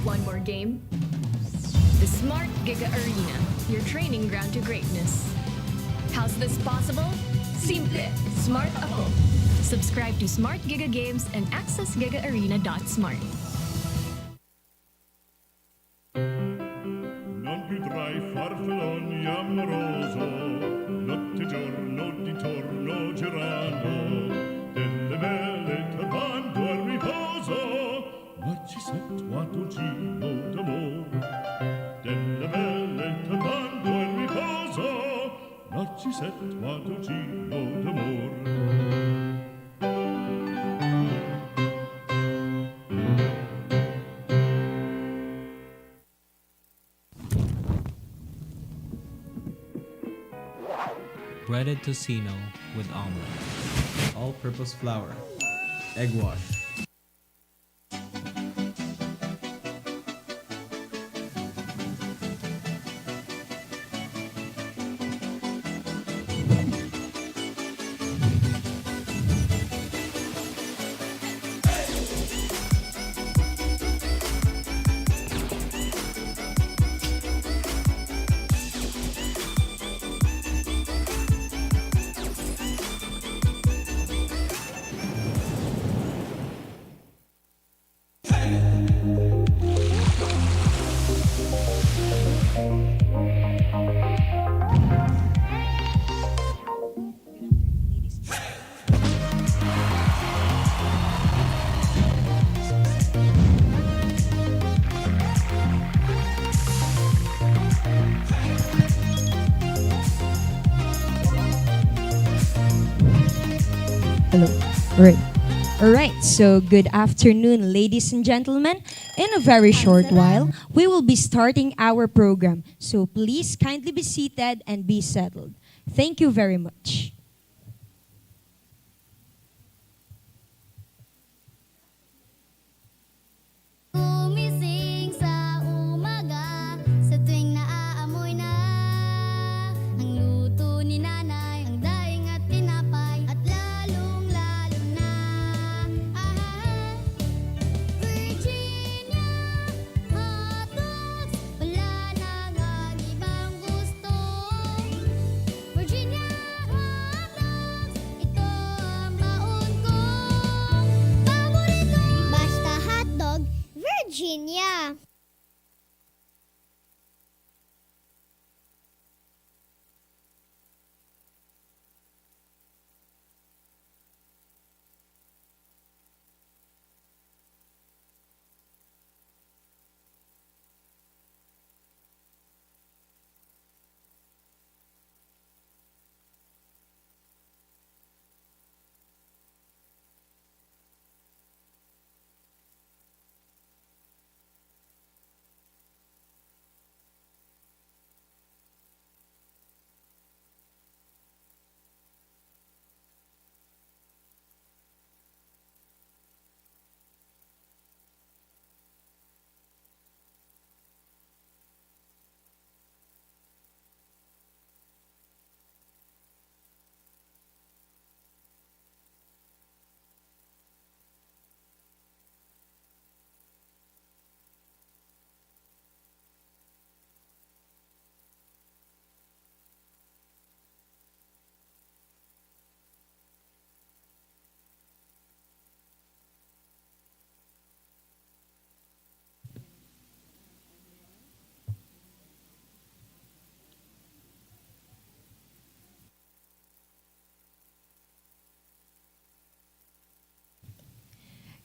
One more game? The Smart Giga Arena, your training ground to greatness. How's this possible? Simple, smart ako. Subscribe to Smart Giga Games and access gigaarena.smart. Non più tra i farfalloni amoroso, notte e giorno di torno girano, delle belle turbando al riposo, narcisetto giro d'amor. Delle belle turbando al riposo, narcisetto giro d'amor. Breaded tocino with omelet. All-purpose flour. Egg wash. Hello. Alright, so good afternoon, ladies and gentlemen. In a very short while, we will be starting our program. So please kindly be seated and be settled. Thank you very much. Gumising sa umaga, sa tuwing naaamoy na ang luto ni nanay, ang daing at tinapay, at lalong-lalo na Virginia hotdogs, wala nang ang ibang gusto. Virginia hotdogs, ito ang baon ko. Paborito! Basta hotdog, Virginia.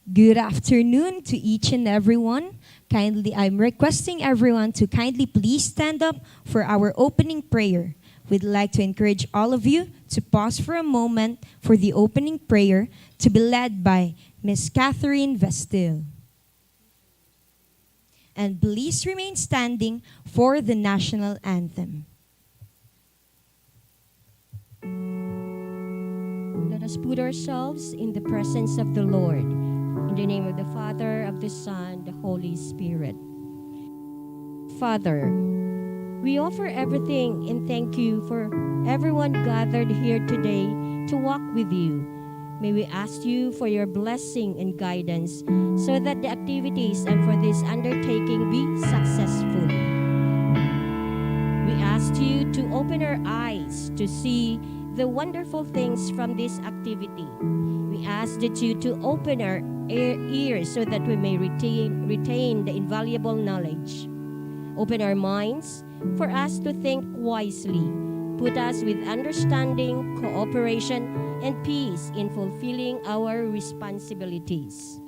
Good afternoon to each and everyone. I'm requesting everyone to kindly please stand up for our opening prayer. We'd like to encourage all of you to pause for a moment for the opening prayer to be led by Miss Catherine Vestil. And please remain standing for the national anthem. Let us put ourselves in the presence of the Lord. In the name of the Father, of the Son, the Holy Spirit. Father, we offer everything and thank you for everyone gathered here today to walk with you. May we ask you for your blessing and guidance so that the activities and for this undertaking be successful. We ask you to open our eyes to see the wonderful things from this activity. We ask that you to open our ears so that we may retain the invaluable knowledge. Open our minds for us to think wisely. Put us with understanding, cooperation, and peace in fulfilling our responsibilities.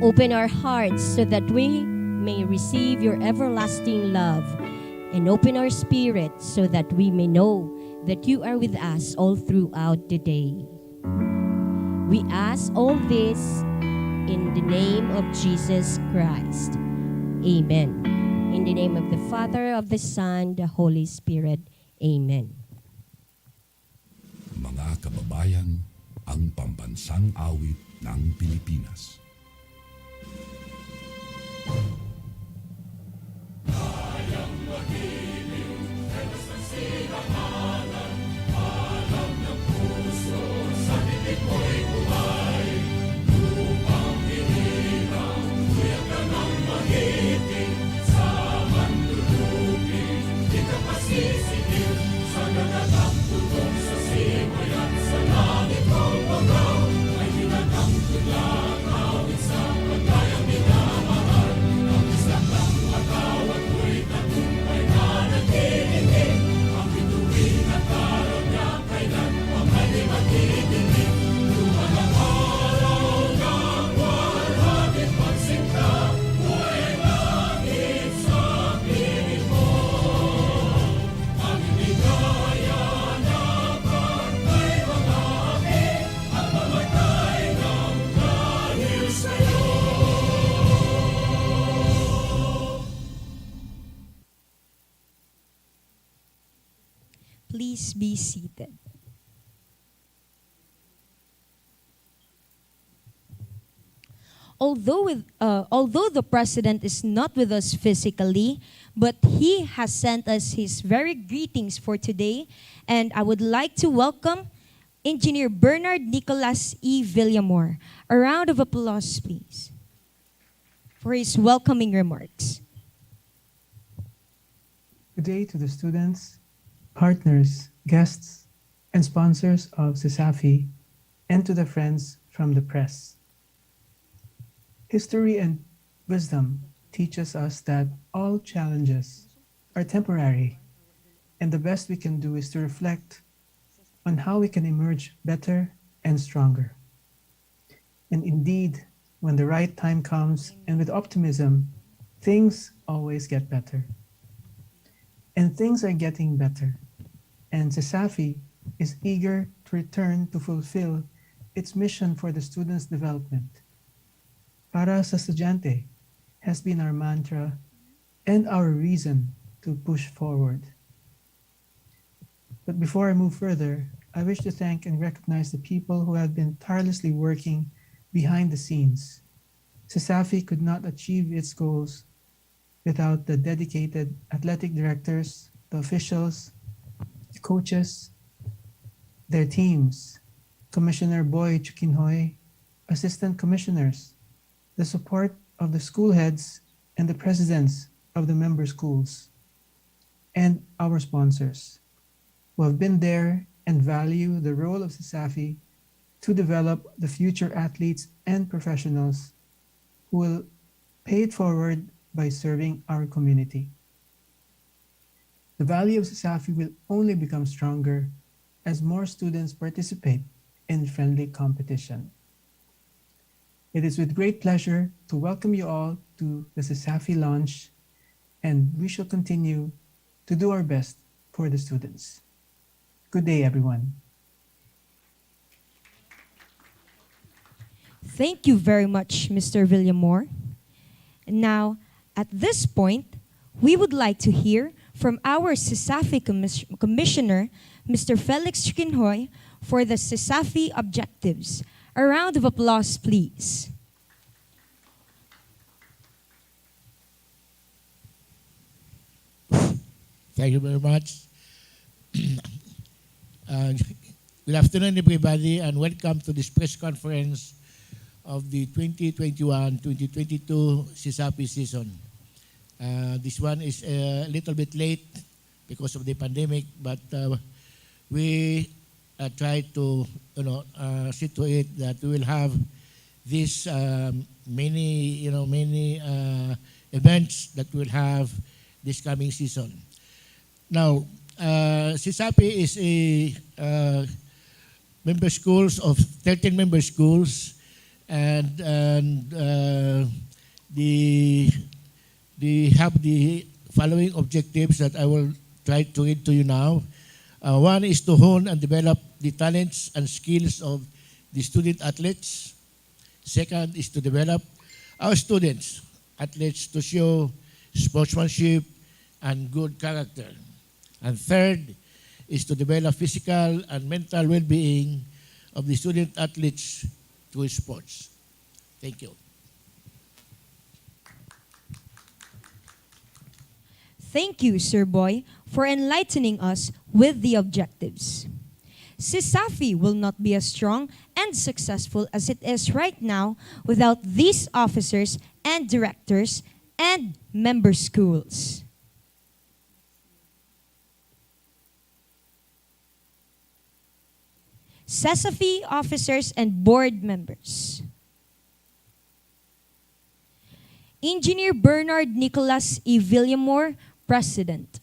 Open our hearts so that we may receive your everlasting love, and open our spirits so that we may know that you are with us all throughout the day. We ask all this in the name of Jesus Christ. Amen. In the name of the Father, of the Son, the Holy Spirit. Amen. Mga kababayan, ang pambansang awit ng Pilipinas. Please be seated. Although the President is not with us physically, but he has sent us his very greetings for today, and I would like to welcome Engineer Bernard Nicholas E. Villamor. A round of applause, please, for his welcoming remarks. Good day to the students, partners, guests, and sponsors of CESAFI, and to the friends from the press. History and wisdom teaches us that all challenges are temporary, and the best we can do is to reflect on how we can emerge better and stronger. And indeed, when the right time comes and with optimism, things always get better. And things are getting better. And CESAFI is eager to return to fulfill its mission for the students' development. Para sa estudyante has been our mantra and our reason to push forward. But before I move further, I wish to thank and recognize the people who have been tirelessly working behind the scenes. CESAFI could not achieve its goals without the dedicated athletic directors, the officials, the coaches, their teams, Commissioner Boy Chukinhoy, assistant commissioners, the support of the school heads and the presidents of the member schools, and our sponsors, who have been there and value the role of CESAFI to develop the future athletes and professionals who will pay it forward by serving our community. The value of CESAFI will only become stronger as more students participate in friendly competition. It is with great pleasure to welcome you all to the CESAFI launch, and we shall continue to do our best for the students. Good day, everyone. Thank you very much, Mr. Villamor. Now, at this point, we would like to hear from our CESAFI Commissioner, Mr. Felix Chukinhoy, for the CESAFI objectives. A round of applause, please. Thank you very much. Good afternoon, everybody, and welcome to this press conference of the 2021-2022 CESAFI season. This one is a little bit late because of the pandemic, but we try to see to it that we will have these many events that we'll have this coming season. Now, CESAFI is a member schools of 13 member schools, and they have the following objectives that I will try to read to you now. One is to hone and develop the talents and skills of the student athletes. Second is to develop our students, athletes, to show sportsmanship and good character. And third is to develop physical and mental well-being of the student athletes through sports. Thank you. Thank you, Sir Boy, for enlightening us with the objectives. CESAFI will not be as strong and successful as it is right now without these officers and directors and member schools. CESAFI officers and board members. Engineer Bernard Nicholas E. Villamor, President.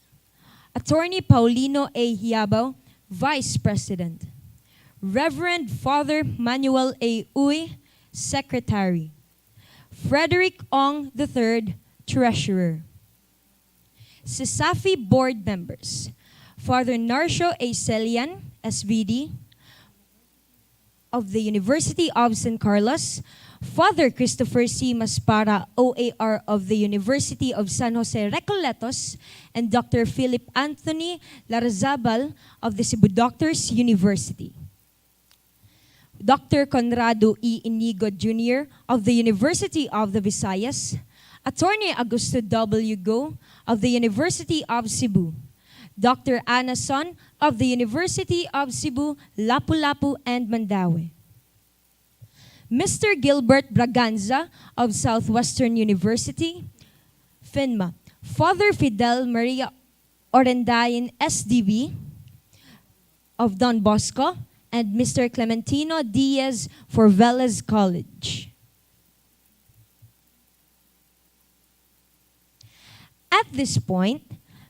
Attorney Paulino A. Hiabao, Vice President. Reverend Father Manuel A. Uy, Secretary. Frederick Ong III, Treasurer. CESAFI Board Members. Father Narcio A. Celian, SVD, of the University of San Carlos, Father Christopher C. Maspara, OAR of the University of San Jose Recoletos, and Dr. Philip Anthony Larazabal of the Cebu Doctors University. Dr. Conrado E. Inigo Jr. of the University of the Visayas, Attorney Augusto W. Go of the University of Cebu, Dr. Ana Son of the University of Cebu, Lapu-Lapu and Mandaue. Mr. Gilbert Braganza of Southwestern University, FINMA. Father Fidel Maria Orendain, SDB, of Don Bosco, and Mr. Clementino Diaz for Velez College. At this point,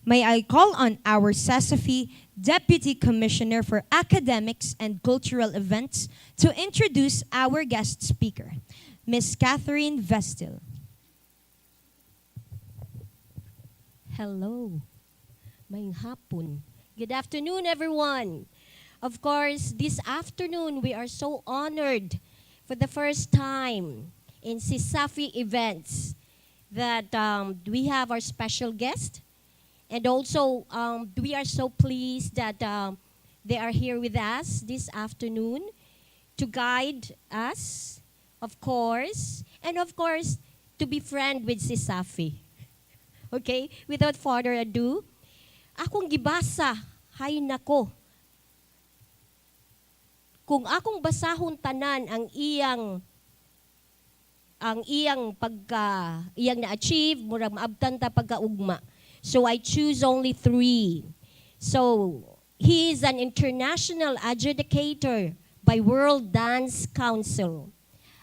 may I call on our CESAFI Deputy Commissioner for Academics and Cultural Events to introduce our guest speaker, Ms. Catherine Vestil. Hello. Mayong hapon. Good afternoon, everyone. Of course, this afternoon, we are so honored for the first time in CESAFI events that we have our special guest. And also, we are so pleased that they are here with us this afternoon to guide us, of course, and of course, to be friend with CESAFI. Okay? Without further ado, akong gibasa, hay nako. Kung akong basahon tanan ang iyang na-achieve, murag maabtan ta pagkaugma. So I choose only 3. So he is an international adjudicator by World Dance Council,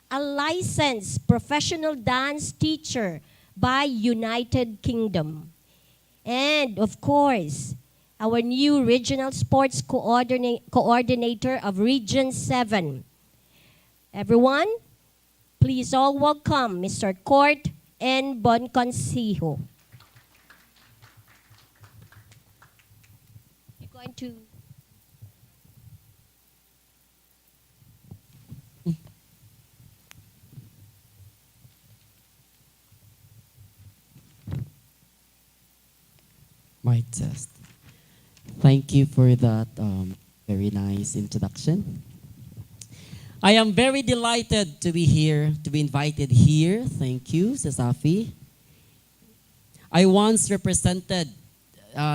a licensed professional dance teacher by United Kingdom, and of course, our new regional sports coordinator of Region 7. Everyone, please all welcome Mr. Court N. Bonconsijo. To Mic test. Thank you for that very nice introduction. I am very delighted to be here, to be invited here. Thank you, CESAFI. I once represented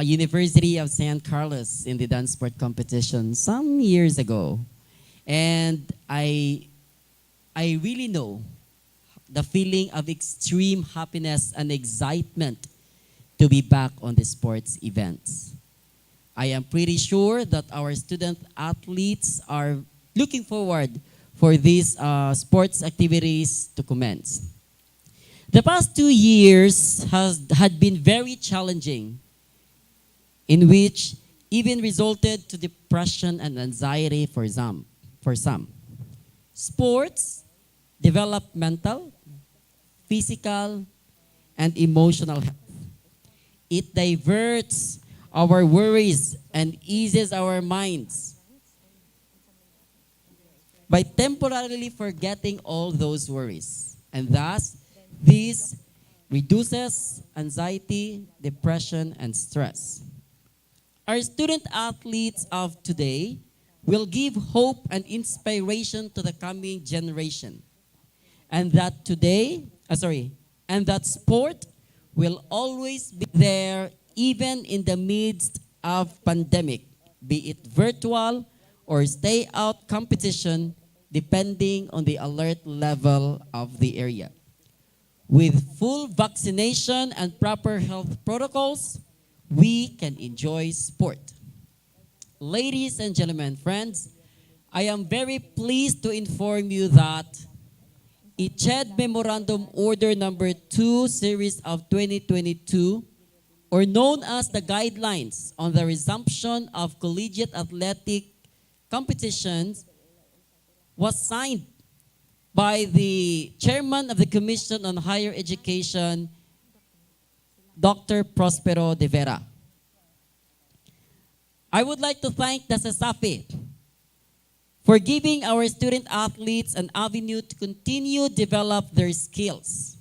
University of San Carlos in the dance sport competition some years ago. And I really know the feeling of extreme happiness and excitement to be back on the sports events. I am pretty sure that our student athletes are looking forward for these sports activities to commence. The past 2 years had been very challenging, in which even resulted to depression and anxiety for some. Sports develop mental, physical, and emotional health. It diverts our worries and eases our minds by temporarily forgetting all those worries. And thus, this reduces anxiety, depression, and stress. Our student athletes of today will give hope and inspiration to the coming generation. And that and that sport will always be there even in the midst of pandemic, be it virtual or stay out competition, depending on the alert level of the area. With full vaccination and proper health protocols, we can enjoy sport. Ladies and gentlemen, friends, I am very pleased to inform you that ICHED Memorandum Order Number 2 Series of 2022, or known as the Guidelines on the Resumption of Collegiate Athletic Competitions, was signed by the Chairman of the Commission on Higher Education, Dr. Prospero de Vera. I would like to thank the CESAFI for giving our student athletes an avenue to continue develop their skills.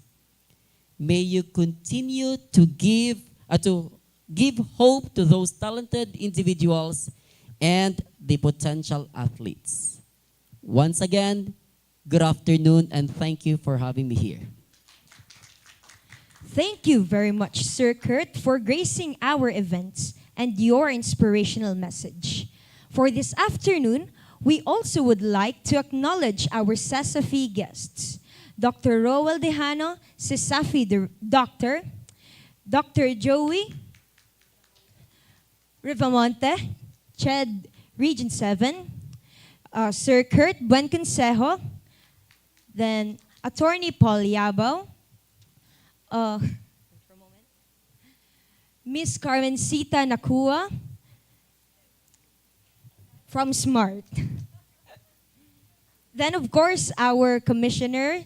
May you continue to give hope to those talented individuals and the potential athletes. Once again, good afternoon and thank you for having me here. Thank you very much, Sir Kurt, for gracing our events and your inspirational message. For this afternoon, we also would like to acknowledge our CESAFI guests, Dr. Roel Dejano, CESAFI Doctor, Dr. Joey Rivamonte, CHED Region 7, Sir Kurt Buenconsejo, then Attorney Paul Yabao, Miss Carmencita Nakua from SMART. Then, of course, our commissioner,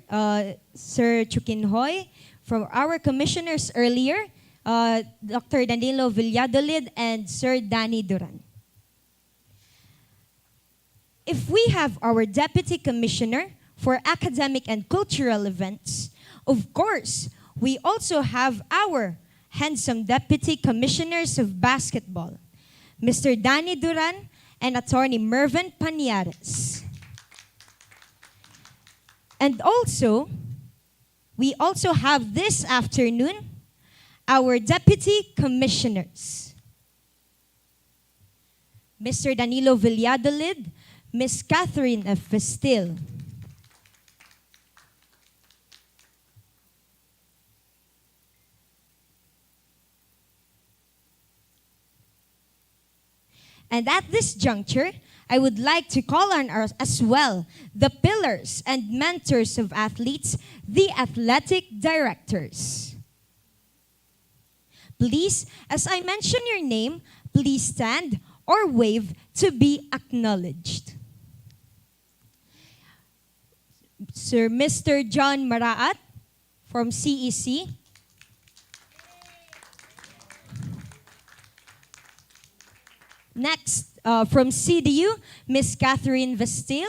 Sir Chukinhoy, from our commissioners earlier, Dr. Danilo Villadolid and Sir Danny Duran. If we have our Deputy Commissioner for Academic and Cultural Events, of course, we also have our handsome Deputy Commissioners of Basketball, Mr. Danny Duran and Attorney Mervyn Paniares. And also, we also have this afternoon our Deputy Commissioners, Mr. Danilo Villadolid, Ms. Catherine F. Vestil. And at this juncture, I would like to call on as well the pillars and mentors of athletes, the athletic directors. Please, as I mention your name, please stand or wave to be acknowledged. Sir Mr. John Maraat from CEC. Next, from CDU, Ms. Catherine Vestil.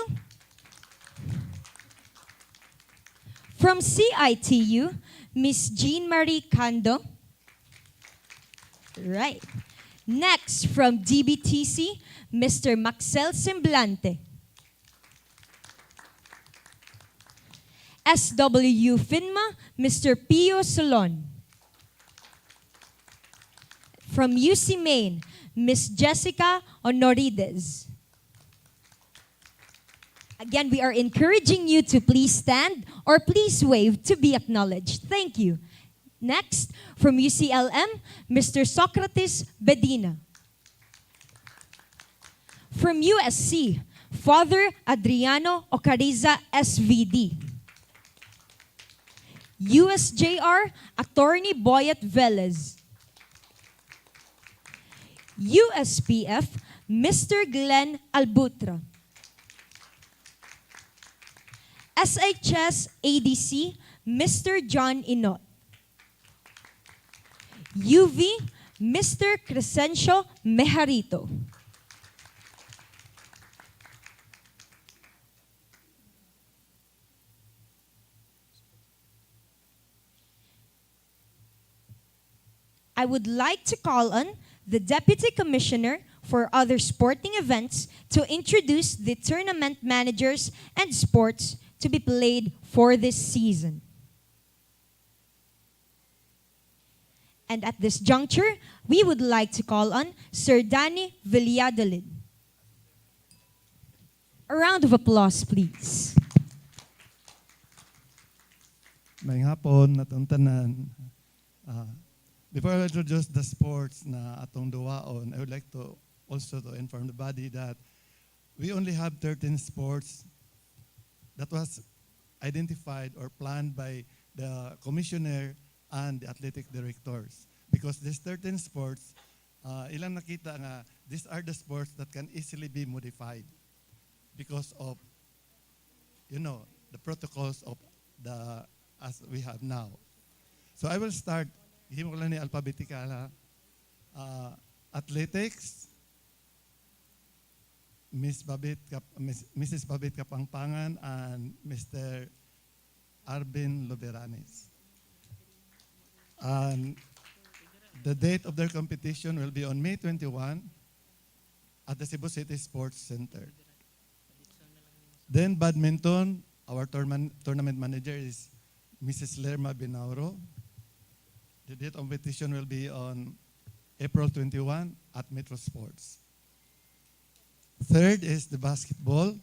From CITU, Ms. Jean Marie Cando. Right. Next, from DBTC, Mr. Maxel Semblante. SWU FINMA, Mr. Pio Solon. From UC Maine, Miss Jessica Honorides. Again, we are encouraging you to please stand or please wave to be acknowledged. Thank you. Next, from UCLM, Mr. Socrates Bedina. From USC, Father Adriano Ocariza, SVD. USJR, Attorney Boyet Velez. USPF, Mr. Glenn Albutra. SHS ADC, Mr. John Inot. UV, Mr. Crescencio Mejarito. I would like to call on the Deputy Commissioner for other sporting events to introduce the tournament managers and sports to be played for this season. And at this juncture, we would like to call on Sir Danny Villadolid. A round of applause, please. May hapon natong tanan. Before I introduce the sports na atong duwaon, I would like to also to inform the body that we only have 13 sports that was identified or planned by the commissioner and the athletic directors. Because these 13 sports, ilang nakita nga, these are the sports that can easily be modified because of, the protocols of the, as we have now. So I will start, himo ko lang ni alphabetical ha. Athletics, Mrs. Babit Kapangpangan and Mr. Arvin Loberanes. And the date of their competition will be on May 21 at the Cebu City Sports Center. Then badminton, our tournament manager is Mrs. Lerma Binauro. The date of competition will be on April 21 at Metro Sports. Third is the basketball,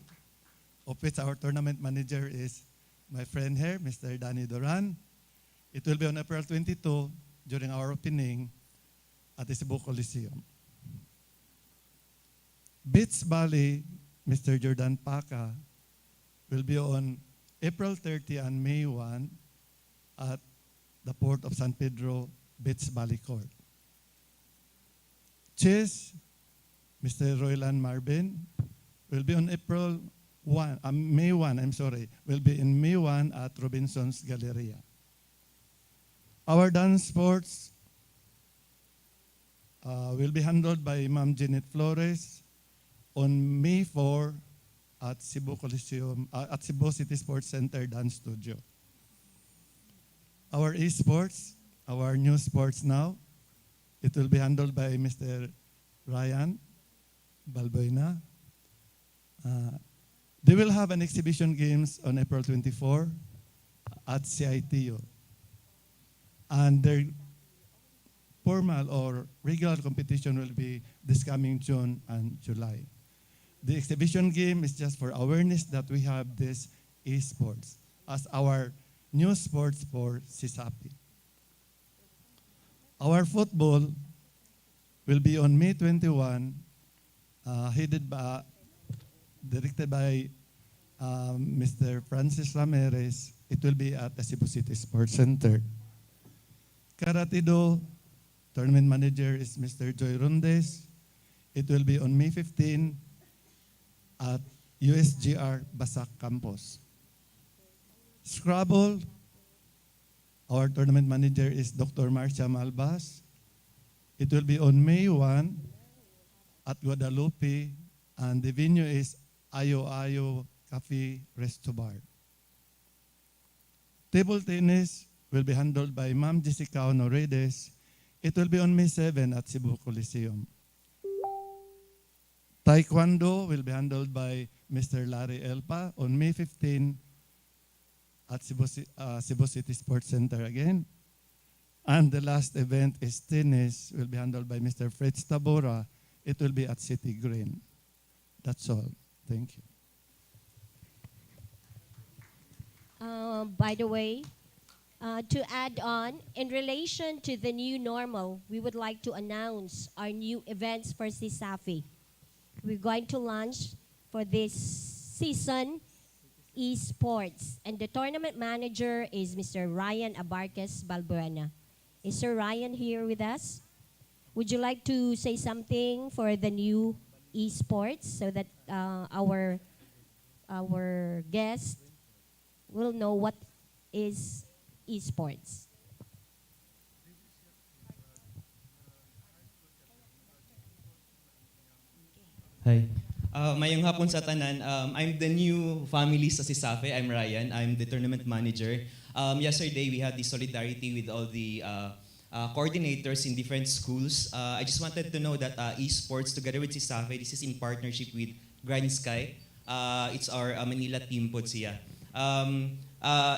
of which our tournament manager is my friend here, Mr. Danny Duran. It will be on April 22 during our opening at the Cebu Coliseum. Beach Volley, Mr. Jordan Paca, will be on April 30 and May 1 at the Port of San Pedro Beach Volley Court. Chess, Mr. Roylan Marvin, will be on May 1, will be in May 1 at Robinson's Galleria. Our dance sports will be handled by Ma'am Jeanette Flores on May 4 at Cebu Coliseum, at Cebu City Sports Center Dance Studio. Our esports, our new sports now, it will be handled by Mr. Ryan Balboina. They will have an exhibition games on April 24 at CITU. And their formal or regular competition will be this coming June and July. The exhibition game is just for awareness that we have this esports as our new sports for CESAFI. Our football will be on May 21, directed by Mr. Francis Ramirez. It will be at the Cebu City Sports Center. Karate-do, tournament manager is Mr. Joy Rondes. It will be on May 15 at USGR Basak Campus. Scrabble, our tournament manager is Dr. Marcia Malbas. It will be on May 1 at Guadalupe, and the venue is Ayo Ayo Cafe Resto Bar. Table tennis will be handled by Ma'am Jessica Honoredes. It will be on May 7 at Cebu Coliseum. Taekwondo will be handled by Mr. Larry Elpa on May 15 at Cebu City Sports Center again. And the last event is tennis, will be handled by Mr. Fritz Tabora. It will be at City Green. That's all. Thank you. By the way, to add on, in relation to the new normal, we would like to announce our new events for CESAFI. We're going to launch for this season esports, and the tournament manager is Mr. Ryan Abarquez Balbuena. Is Sir Ryan here with us? Would you like to say something for the new esports so that our guest will know what is esports? Hi. Mayong hapon sa tanan. I'm the new family sa CESAFI. I'm Ryan. I'm the tournament manager. Yesterday, we had the solidarity with all the coordinators in different schools. I just wanted to know that esports, together with CESAFI, this is in partnership with Grand Sky. It's our Manila team po siya.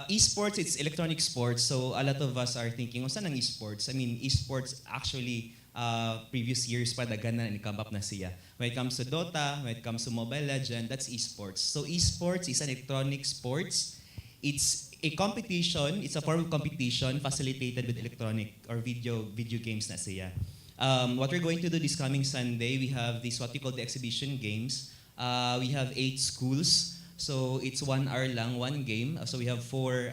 Esports, it's electronic sports, so a lot of us are thinking, saan ang esports? I mean, esports actually, previous years pa dagan na come up na siya. When it comes to Dota, when it comes to Mobile Legends, that's esports. So esports is an electronic sports. It's a competition, it's a form of competition facilitated with electronic or video games na siya. What we're going to do this coming Sunday, we have this what we call the exhibition games. We have 8 schools. So it's 1 hour lang, 1 game. So we have 4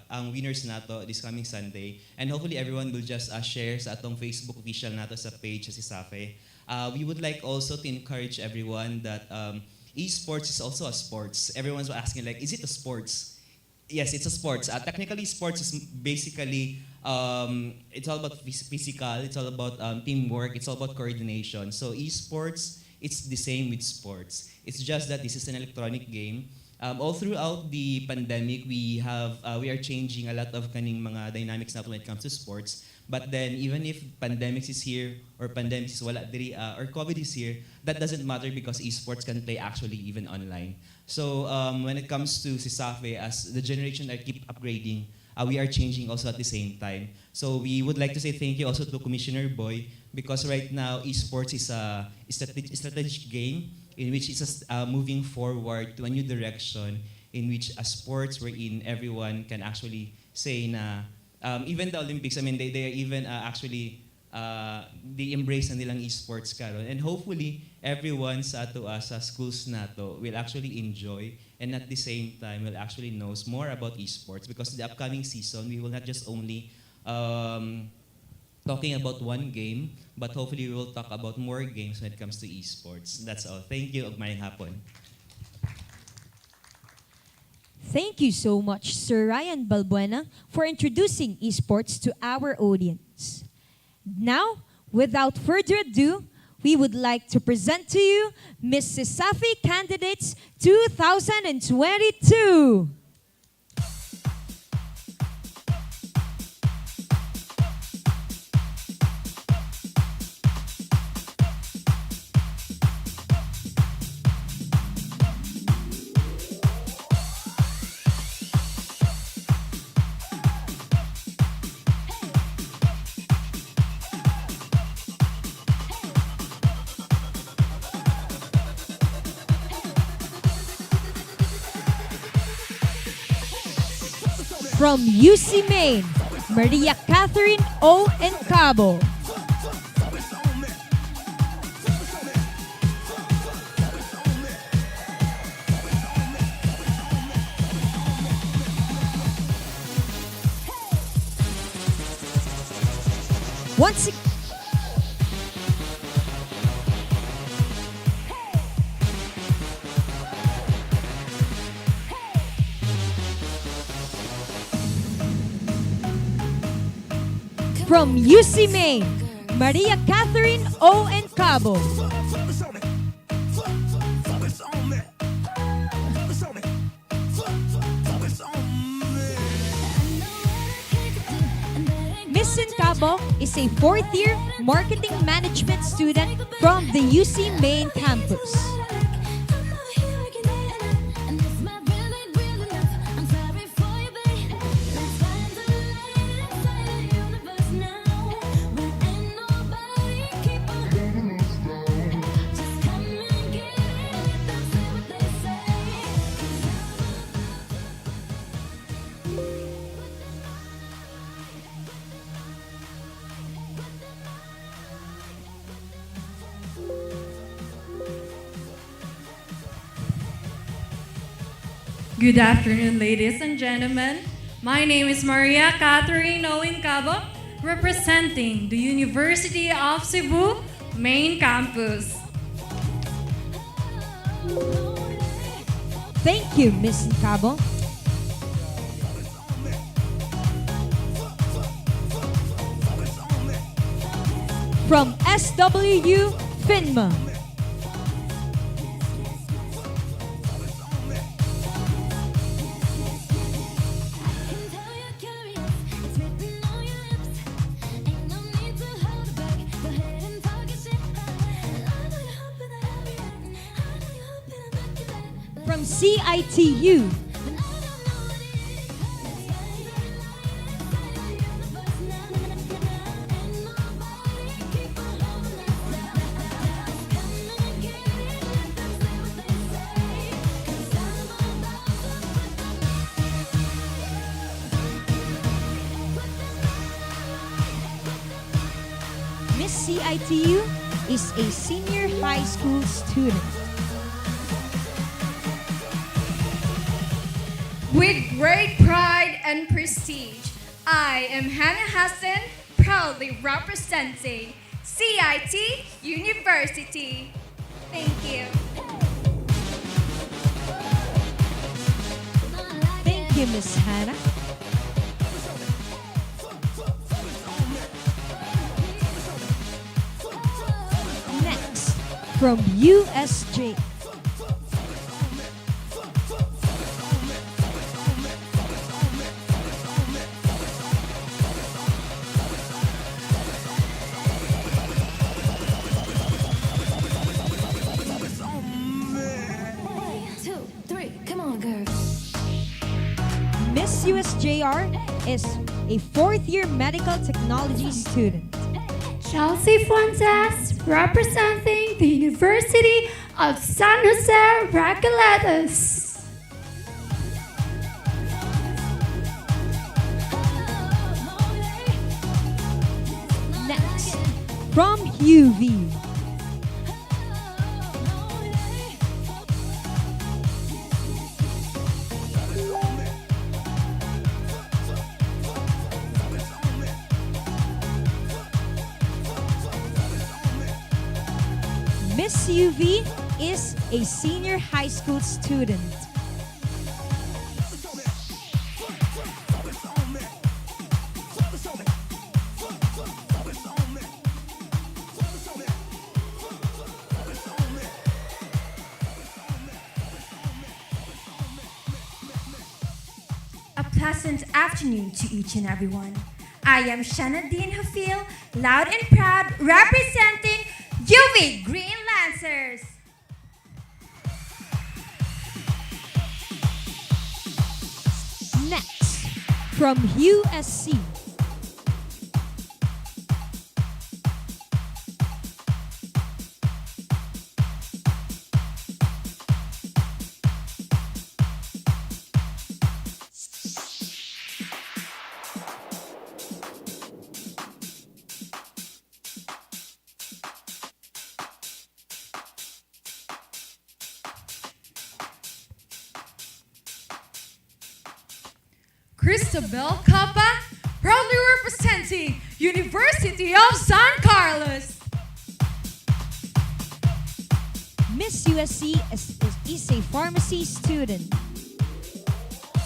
ang winners nato this coming Sunday. And hopefully everyone will just share sa atong Facebook official nato sa page sa CESAFI. We would like also to encourage everyone that esports is also a sports. Everyone's asking like, is it a sports? Yes, it's a sports. Technically, sports is basically, it's all about physical, it's all about teamwork, it's all about coordination. So esports, it's the same with sports. It's just that this is an electronic game. All throughout the pandemic, we are changing a lot of kaning mga dynamics na when it comes to sports. But then, even if pandemics is here, or pandemics is wala diri, or COVID is here, that doesn't matter because esports can play actually even online. So when it comes to CESAFI, as the generation that keep upgrading, we are changing also at the same time. So we would like to say thank you also to Commissioner Boy, because right now esports is a strategic game in which it's moving forward to a new direction in which a sports wherein everyone can actually say na even the Olympics, I mean they are even actually they embrace na nilang esports karon, and hopefully everyone sa ato sa schools nato will actually enjoy, and at the same time will actually knows more about esports, because the upcoming season we will not just only talking about one game, but hopefully we will talk about more games when it comes to esports. That's all. Thank you. Ugmayang hapon. Thank you so much, Sir Ryan Balbuena, for introducing esports to our audience. Now, without further ado, we would like to present to you Miss CESAFI Candidates 2022. From UC Maine, Maria Catherine O. Encabo. Once again, from UC Maine, Maria Catherine O. Encabo. Miss Encabo is a 4th-year marketing management student from the UC Maine campus. Good afternoon, ladies and gentlemen. My name is Maria Catherine Owen Cabo, representing the University of Cebu main campus. Thank you, Ms. Cabo. From SWU FINMA. From CITU. Miss CITU is a senior high school student. With great pride and prestige, I am Hannah Hassan, proudly representing CIT University. Thank you. Thank you, Miss Hannah. Next, from USJ. Miss USJR is a fourth-year medical technology student. Chelsea Fuentes, representing the University of San Jose, Recoletos. Next, from UV. Miss UV is a senior high school student. A pleasant afternoon to each and everyone. I am Shanadine Hafil, loud and proud, representing UV Green Lancers. Next, from USC. Cristabel Capa, proudly representing University of San Carlos. Miss USC is a pharmacy student.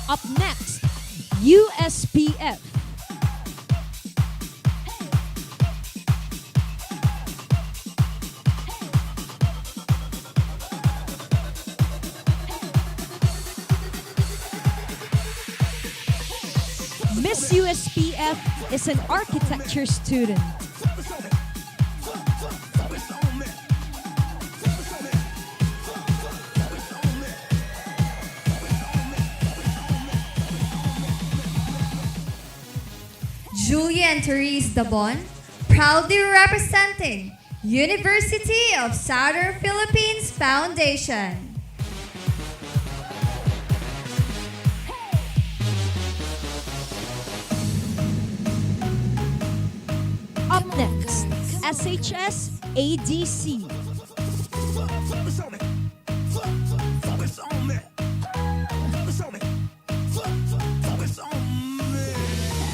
Up next, USPF. Miss USPF is an architecture student. Julia and Therese Dabon, proudly representing University of Southern Philippines Foundation. Up next, SHS ADC.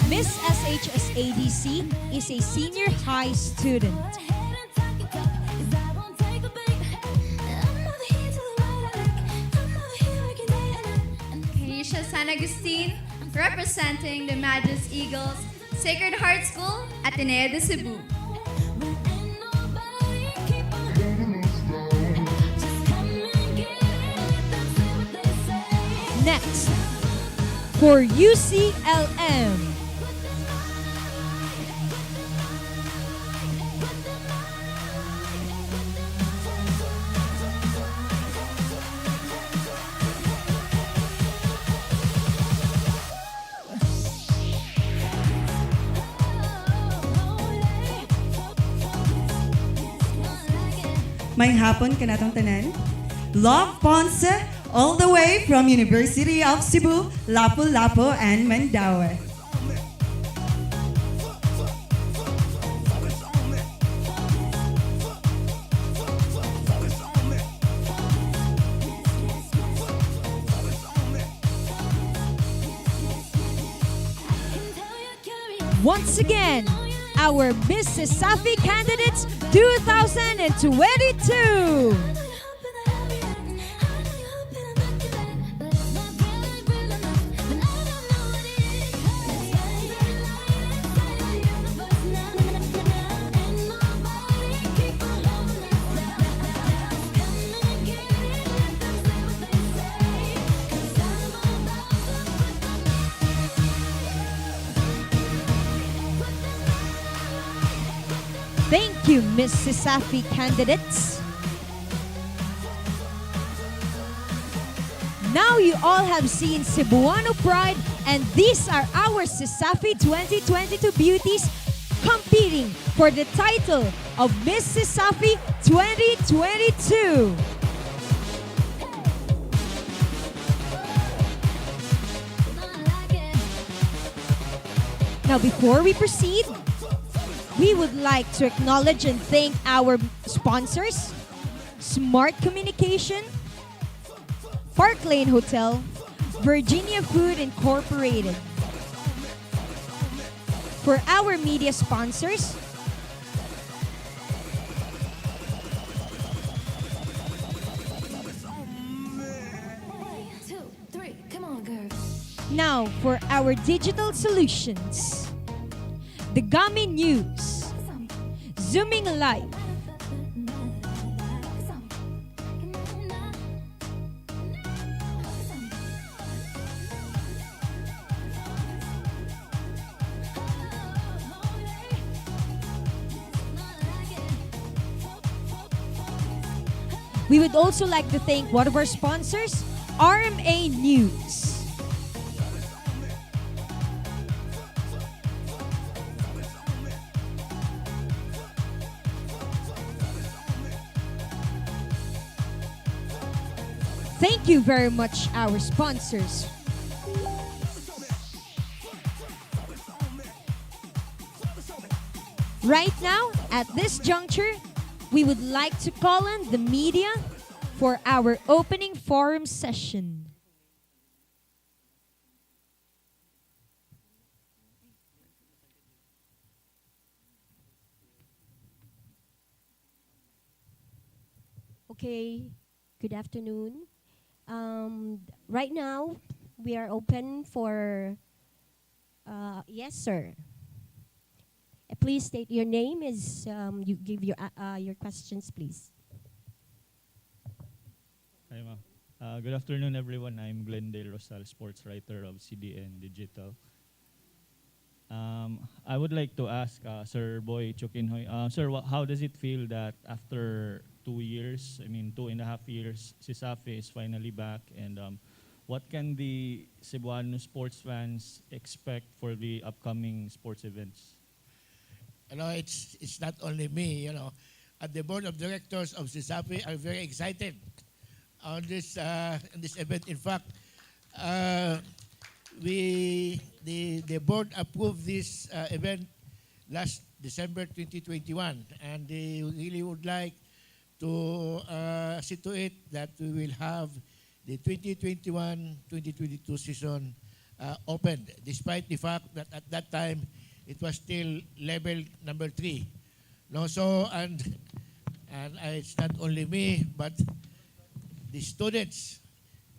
Miss SHS ADC is a senior high student. Keisha San Agustin, representing the Magus Eagles, Sacred Heart School, Ateneo de Cebu. Next, for UCLM, May hapon kanatong tanan. Love Ponce, all the way from University of Cebu, Lapu-Lapu and Mandaue. once again, our Miss CESAFI candidates 2022. Thank you, Miss CESAFI candidates. Now you all have seen Cebuano pride, and these are our CESAFI 2022 beauties competing for the title of Miss CESAFI 2022. Now, before we proceed, we would like to acknowledge and thank our sponsors, Smart Communication, Park Lane Hotel, Virginia Food Incorporated. For our media sponsors, now for our digital solutions, The Gummy News, Zooming Live, we would also like to thank one of our sponsors, RMA News. Thank you very much, our sponsors. Right now, at this juncture, we would like to call on the media for our opening forum session. Okay, good afternoon. Right now, we are open for, yes, sir. Please state your name as you give your questions, please. Hi, ma'am. Good afternoon, everyone. I'm Glendale Rosal, sports writer of CDN Digital. I would like to ask Sir Boy Chukinhoy, sir, how does it feel that after 2 years, 2.5 years, CESAFI is finally back, and what can the Cebuano sports fans expect for the upcoming sports events? It's not only me, At the board of directors of CESAFI are very excited on this event. In fact, the board approved this event last December 2021, and they really would like to see to it that we will have the 2021-2022 season opened, despite the fact that at that time it was still level number 3. No, so and it's not only me, but the students.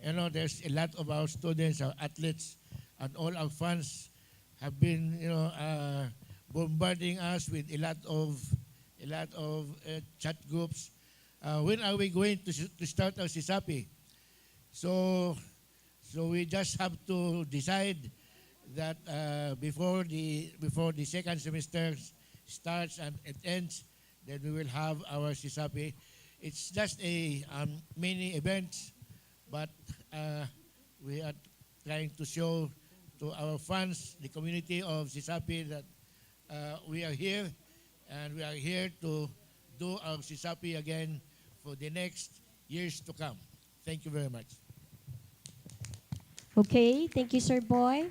You know, there's a lot of our students, our athletes, and all our fans have been, bombarding us with a lot of chat groups. When are we going to start our CESAFI? So we just have to decide that before the second semester starts and it ends, then we will have our CESAFI. It's just a mini event, but we are trying to show to our fans, the community of CESAFI, that we are here, and we are here to do our CESAFI again for the next years to come. Thank you very much. Okay, thank you, Sir Boy.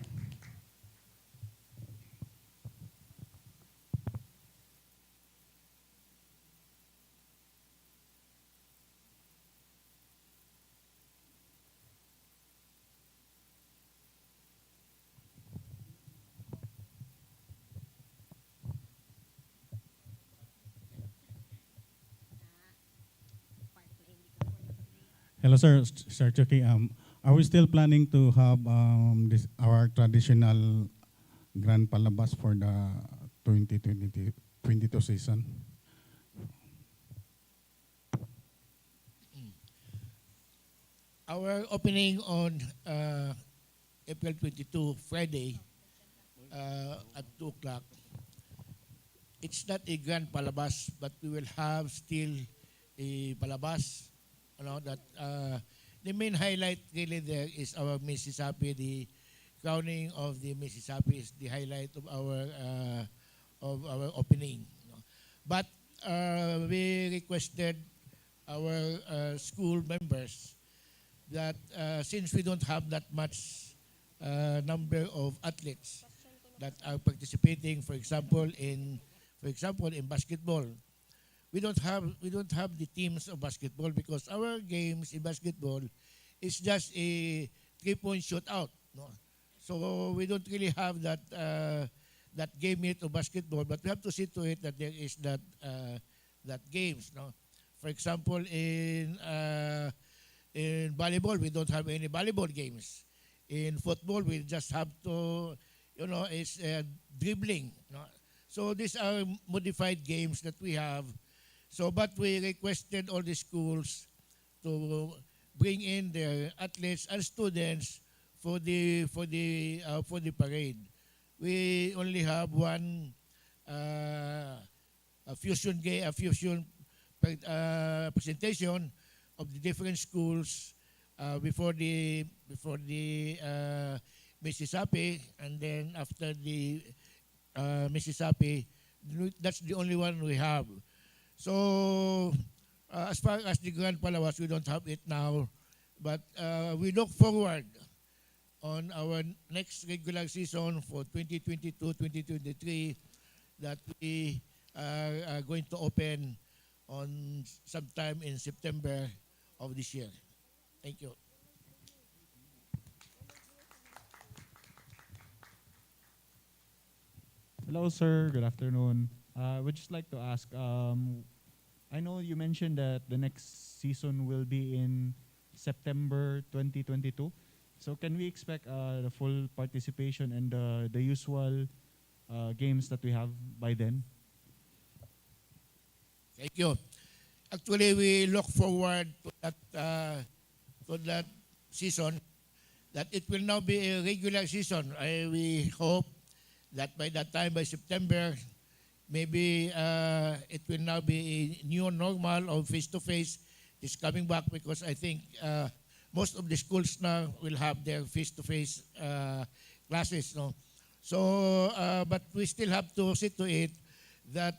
Hello, sir. Sir Chucky. Are we still planning to have our traditional grand palabas for the 2022 season? Our opening on April 22, Friday, at 2 o'clock. It's not a grand palabas, but we will have still a palabas. You know, that the main highlight really there is our CESAFI. The crowning of the CESAFI is the highlight of our opening. But we requested our school members that since we don't have that much number of athletes that are participating, for example in basketball, we don't have the teams of basketball, because our games in basketball is just a 3-point shootout. No? So we don't really have that game yet of basketball, but we have to see to it that there is that games. No? For example, in volleyball, we don't have any volleyball games. In football, we just have to, it's dribbling. No? So these are modified games that we have. So, but we requested all the schools to bring in their athletes and students for the parade. We only have one fusion presentation of the different schools before the CESAFI, and then after the CESAFI, that's the only one we have. So as far as the Grand Palawas, we don't have it now, but we look forward on our next regular season for 2022-2023 that we are going to open on sometime in September of this year. Thank you. Hello, sir. Good afternoon. I would just like to ask, I know you mentioned that the next season will be in September 2022. So can we expect the full participation and the usual games that we have by then? Thank you. Actually, we look forward to that season, that it will now be a regular season. We hope that by that time, by September, maybe it will now be a new normal of face-to-face is coming back, because I think most of the schools now will have their face-to-face classes. No? So, but we still have to see to it that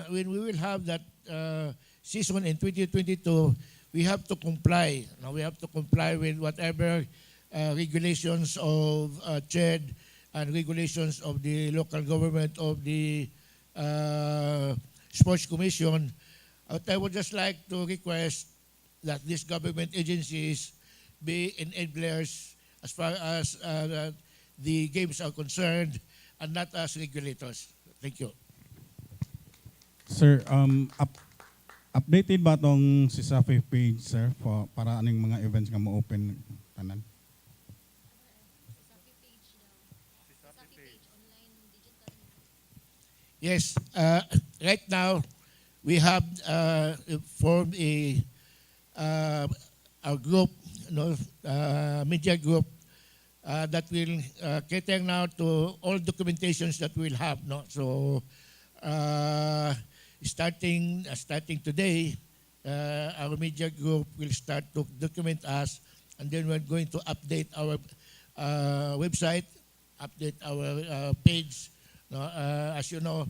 when we will have that season in 2022, we have to comply. Now we have to comply with whatever regulations of CHED and regulations of the local government, of the Sports Commission. But I would just like to request that these government agencies be enablers as far as the games are concerned and not as regulators. Thank you. Sir, updated ba tong CESAFI page, sir, para aning mga events nga mo-open tanan? Yes, right now we have formed a group, media group that will cater now to all documentations that we'll have. No, so starting today, our media group will start to document us, and then we're going to update our website, update our page. No, as you know,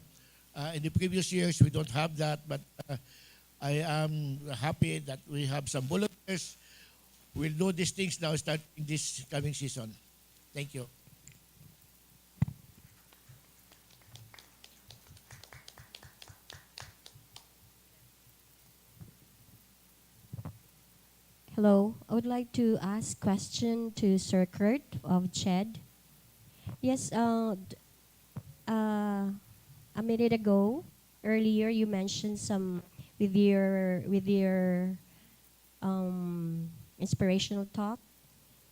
in the previous years we don't have that, but I am happy that we have some volunteers. We'll do these things now starting this coming season. Thank you. Hello, I would like to ask question to Sir Kurt of CHED. Yes, a minute ago, earlier you mentioned some with your inspirational talk.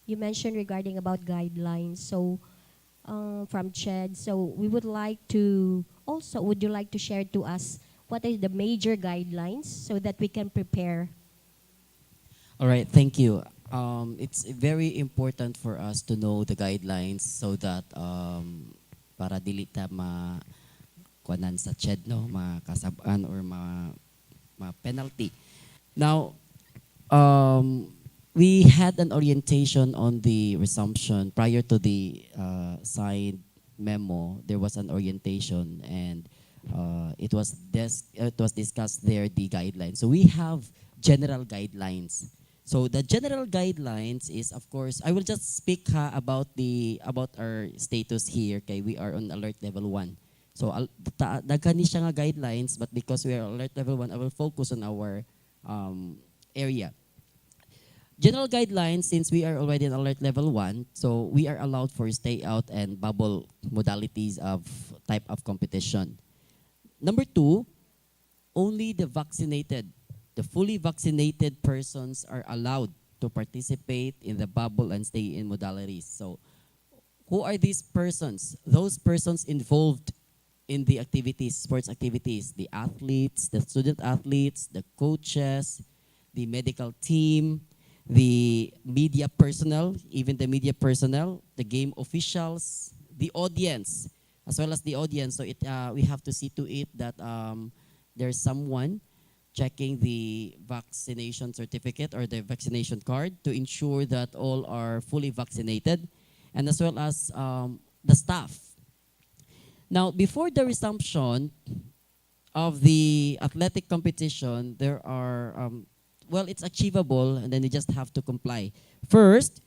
You mentioned regarding about guidelines. So from CHED, so we would like to also. Would you like to share to us what are the major guidelines so that we can prepare? All right, thank you. It's very important for us to know the guidelines so that para dili ta kuanan sa CHED, no, makasabaan or ma penalty. Now, we had an orientation on the resumption prior to the signed memo. There was an orientation, and it was discussed there the guidelines. So we have general guidelines. So the general guidelines is, of course, I will just speak about our status here. Okay, we are on alert level 1. So daghan ni siya nga guidelines, but because we are alert level 1, I will focus on our area. General guidelines, since we are already in alert level 1, so we are allowed for stay out and bubble modalities of type of competition. Number 2, only the fully vaccinated persons are allowed to participate in the bubble and stay in modalities. So who are these persons? Those persons involved in the activities, sports activities, the athletes, the student athletes, the coaches, the medical team, the media personnel, even the media personnel, the game officials, the audience, as well as the audience. So we have to see to it that there's someone checking the vaccination certificate or the vaccination card to ensure that all are fully vaccinated, and as well as the staff. Now, before the resumption of the athletic competition, there are, it's achievable, and then you just have to comply. First,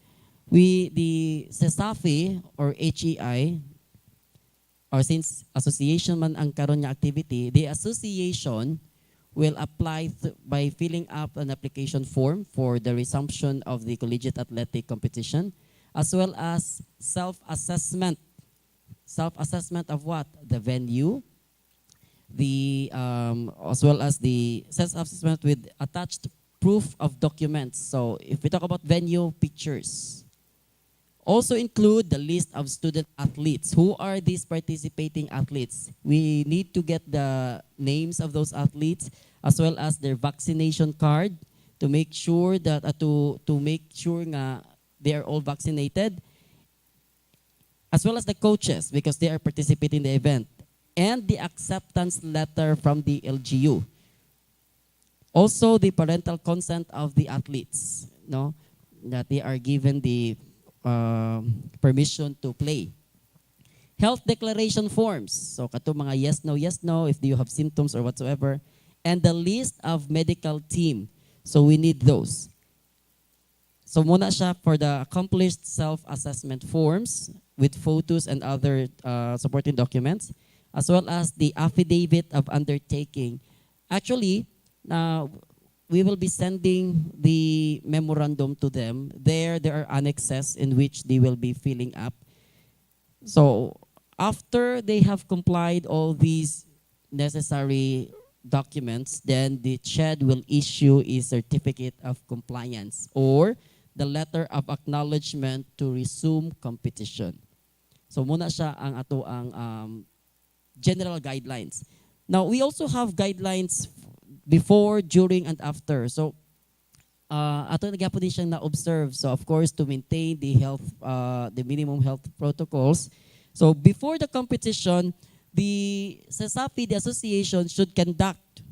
the CESAFI or HEI, or since association man ang karon nga activity, the association will apply by filling up an application form for the resumption of the collegiate athletic competition, as well as self-assessment. Self-assessment of what? The venue, as well as the self-assessment with attached proof of documents. So if we talk about venue, pictures. Also include the list of student athletes. Who are these participating athletes? We need to get the names of those athletes as well as their vaccination card to make sure that they are all vaccinated, as well as the coaches because they are participating in the event, and the acceptance letter from the LGU. Also the parental consent of the athletes, no, that they are given the permission to play. Health declaration forms. So kato mga yes, no, if you have symptoms or whatsoever. And the list of medical team. So we need those. So muna siya for the accomplished self-assessment forms with photos and other supporting documents, as well as the affidavit of undertaking. Actually, we will be sending the memorandum to them. There are annexes in which they will be filling up. So after they have complied all these necessary documents, then the CHED will issue a certificate of compliance or the letter of acknowledgement to resume competition. So muna siya ang ato ang general guidelines. Now, we also have guidelines before, during, and after. So, ato nagyapon din siyang na-observe. So, of course, to maintain the health, the minimum health protocols. So, before the competition, the CESAFI, the association, should conduct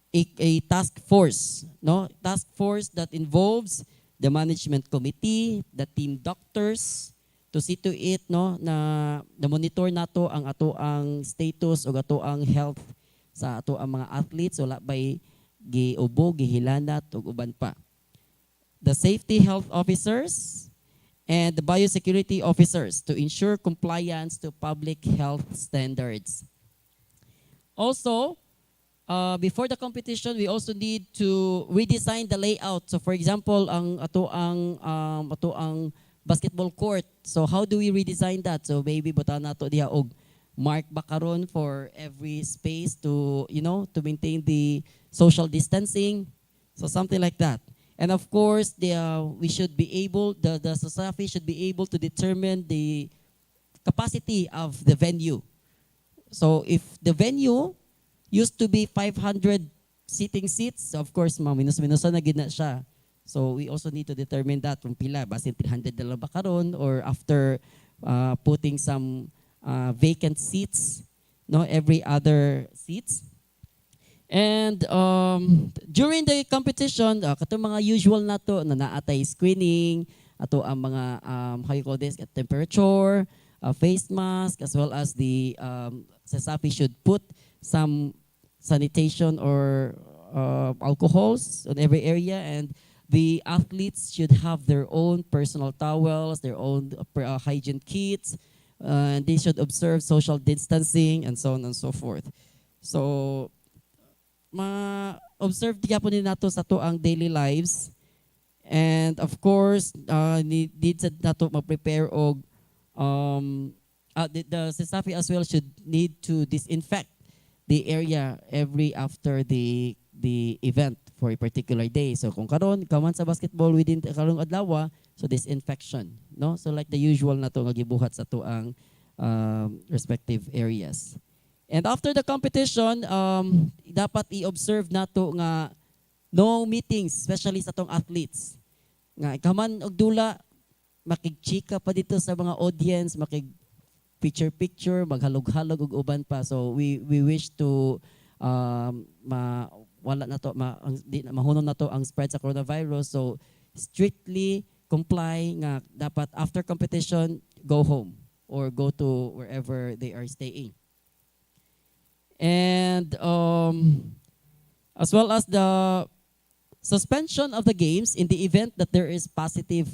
a task force, no? Task force that involves the management committee, the team doctors, to see to it, no, na monitor nato ang ato ang status o ato ang health sa ato ang mga athletes, wala bay giubo, gihilanat ug uban pa. The safety health officers and the biosecurity officers to ensure compliance to public health standards. Also, before the competition, we also need to redesign the layout. So for example, ang ato ang basketball court. So how do we redesign that? So maybe butan nato diha og mark bakaron for every space to, you know, to maintain the social distancing. So something like that. And of course, we should be able, the CESAFI should be able to determine the capacity of the venue. So if the venue used to be 500 seating seats, of course, minus-minusan na gid na siya. So we also need to determine that from pila, basin 300 na lang ba karon, or after putting some vacant seats, no, every other seats. And during the competition, katong mga usual nato na naatay screening, ato ang mga how you call this, temperature, face mask, as well as the CESAFI should put some sanitation or alcohols on every area, and the athletes should have their own personal towels, their own hygiene kits, and they should observe social distancing and so on and so forth. So, ma-observe diya po nato sa to ang daily lives, and of course, need sa nato ma-prepare og the CESAFI as well should need to disinfect the area every after the event for a particular day. So kung karon kaman sa basketball within karong adlaw, so disinfection, no? So like the usual na to nga gibuhat sa to ang respective areas. And after the competition, dapat i-observe nato nga no meetings, especially sa tong athletes. Nga kaman og dula makigchika pa dito sa mga audience, makig picture, maghalog-halog ug uban pa. So we wish to wala na to mahunon na to ang spread sa coronavirus. So strictly comply nga dapat after competition go home or go to wherever they are staying. And as well as the suspension of the games in the event that there is positive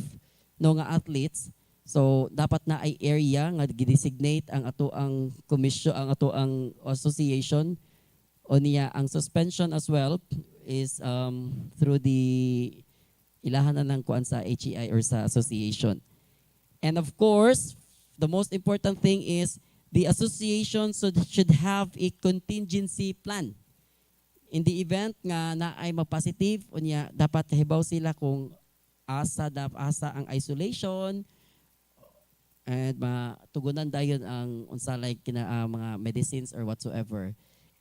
no nga athletes. So dapat na ay area nga gi-designate ang ato ang commission, ang ato ang association, o niya ang suspension as well is through the ilahan na ng kuan sa HEI or sa association. And of course, the most important thing is the association should have a contingency plan. In the event nga na ay mag-positive, o niya dapat kahibaw sila kung asa ang isolation, and matugunan dayon ang unsa like mga medicines or whatsoever.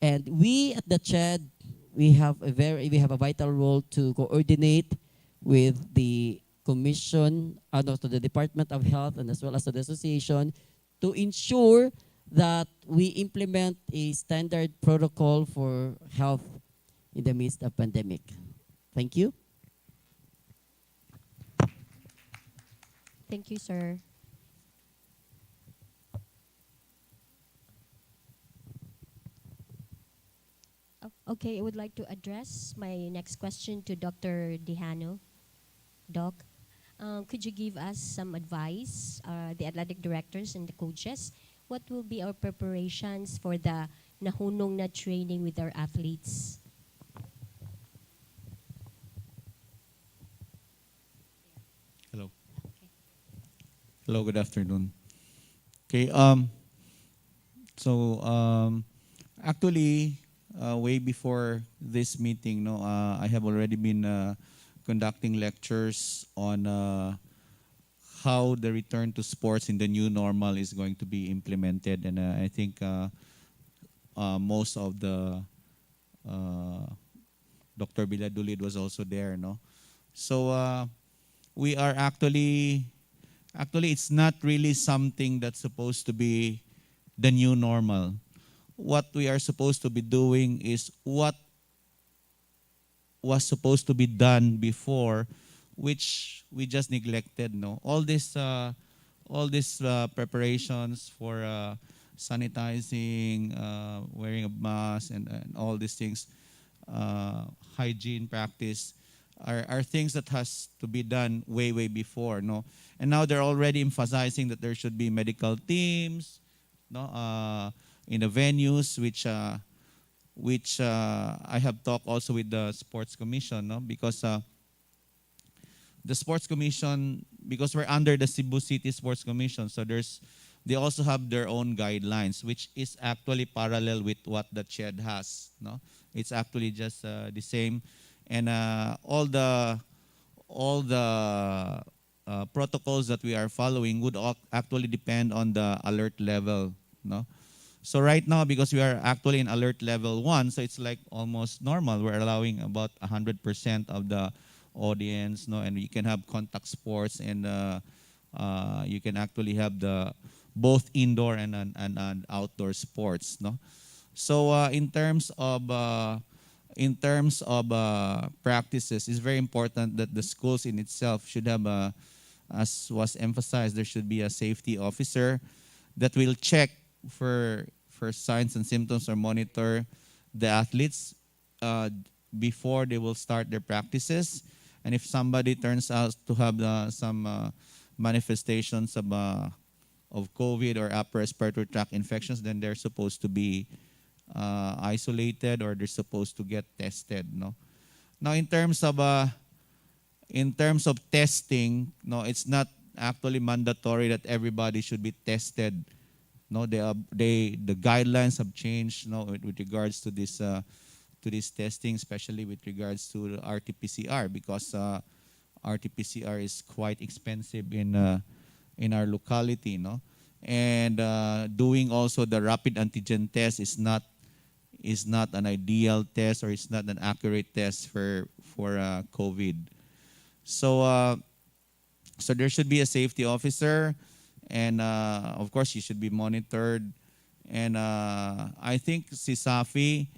And we at the CHED, we have a vital role to coordinate with the commission, to the Department of Health and as well as to the association to ensure that we implement a standard protocol for health in the midst of pandemic. Thank you. Thank you, sir. Okay, I would like to address my next question to Dr. Dejano. Doc, could you give us some advice, the athletic directors and the coaches? What will be our preparations for the nahunong na training with our athletes? Hello. Hello, good afternoon. Okay. So actually, way before this meeting, no, I have already been conducting lectures on how the return to sports in the new normal is going to be implemented, and I think most of the Dr. Biladulid was also there, no. So we are actually it's not really something that's supposed to be the new normal. What we are supposed to be doing is what was supposed to be done before, which we just neglected. No, all these preparations for sanitizing, wearing a mask, and all these things, hygiene practice, are things that has to be done way before. No, and now they're already emphasizing that there should be medical teams, no, in the venues, which I have talked also with the Sports Commission, no, because the Sports Commission, because we're under the Cebu City Sports Commission, so they also have their own guidelines, which is actually parallel with what the CHED has. No, it's actually just the same, and all the protocols that we are following would actually depend on the alert level. No. So right now, because we are actually in alert level 1, so it's like almost normal. We're allowing about 100% of the audience, no, and you can have contact sports, and you can actually have the both indoor and outdoor sports, no. So in terms of practices, it's very important that the schools in itself should have as was emphasized, there should be a safety officer that will check for signs and symptoms or monitor the athletes before they will start their practices. And if somebody turns out to have some manifestations of COVID or upper respiratory tract infections, then they're supposed to be isolated, or they're supposed to get tested. No. Now, in terms of testing, no, it's not actually mandatory that everybody should be tested. No, the guidelines have changed, no, with regards to this testing, especially with regards to RT-PCR, because RT-PCR is quite expensive in our locality, no, and doing also the rapid antigen test is not an ideal test, or it's not an accurate test for COVID. So so there should be a safety officer. And of course, you should be monitored. And I think CESAFI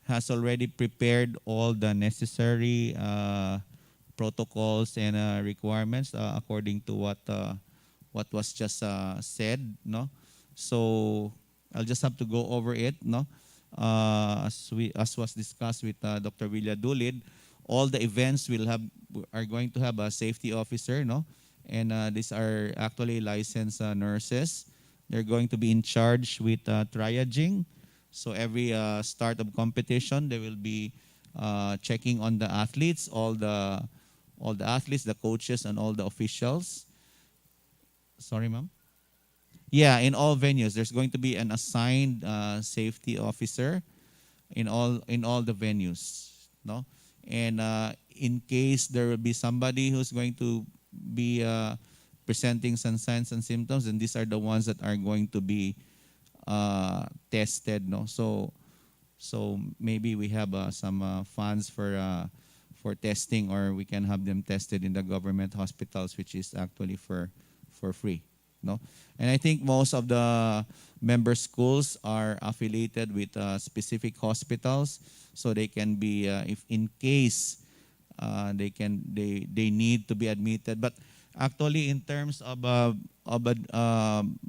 has already prepared all the necessary protocols and requirements according to what was just said. No, so I'll just have to go over it. No, as was discussed with Dr. Villadulid, all the events are going to have a safety officer. No. And these are actually licensed nurses. They're going to be in charge with triaging. So every start of competition, they will be checking on the athletes, all the athletes, the coaches, and all the officials. Sorry, ma'am. Yeah, in all venues, there's going to be an assigned safety officer in all the venues. No, and in case there will be somebody who's going to be presenting some signs and symptoms, and these are the ones that are going to be tested. No, so maybe we have some funds for testing, or we can have them tested in the government hospitals, which is actually for free. No, and I think most of the member schools are affiliated with specific hospitals, so they can be if in case they need to be admitted. But actually, in terms of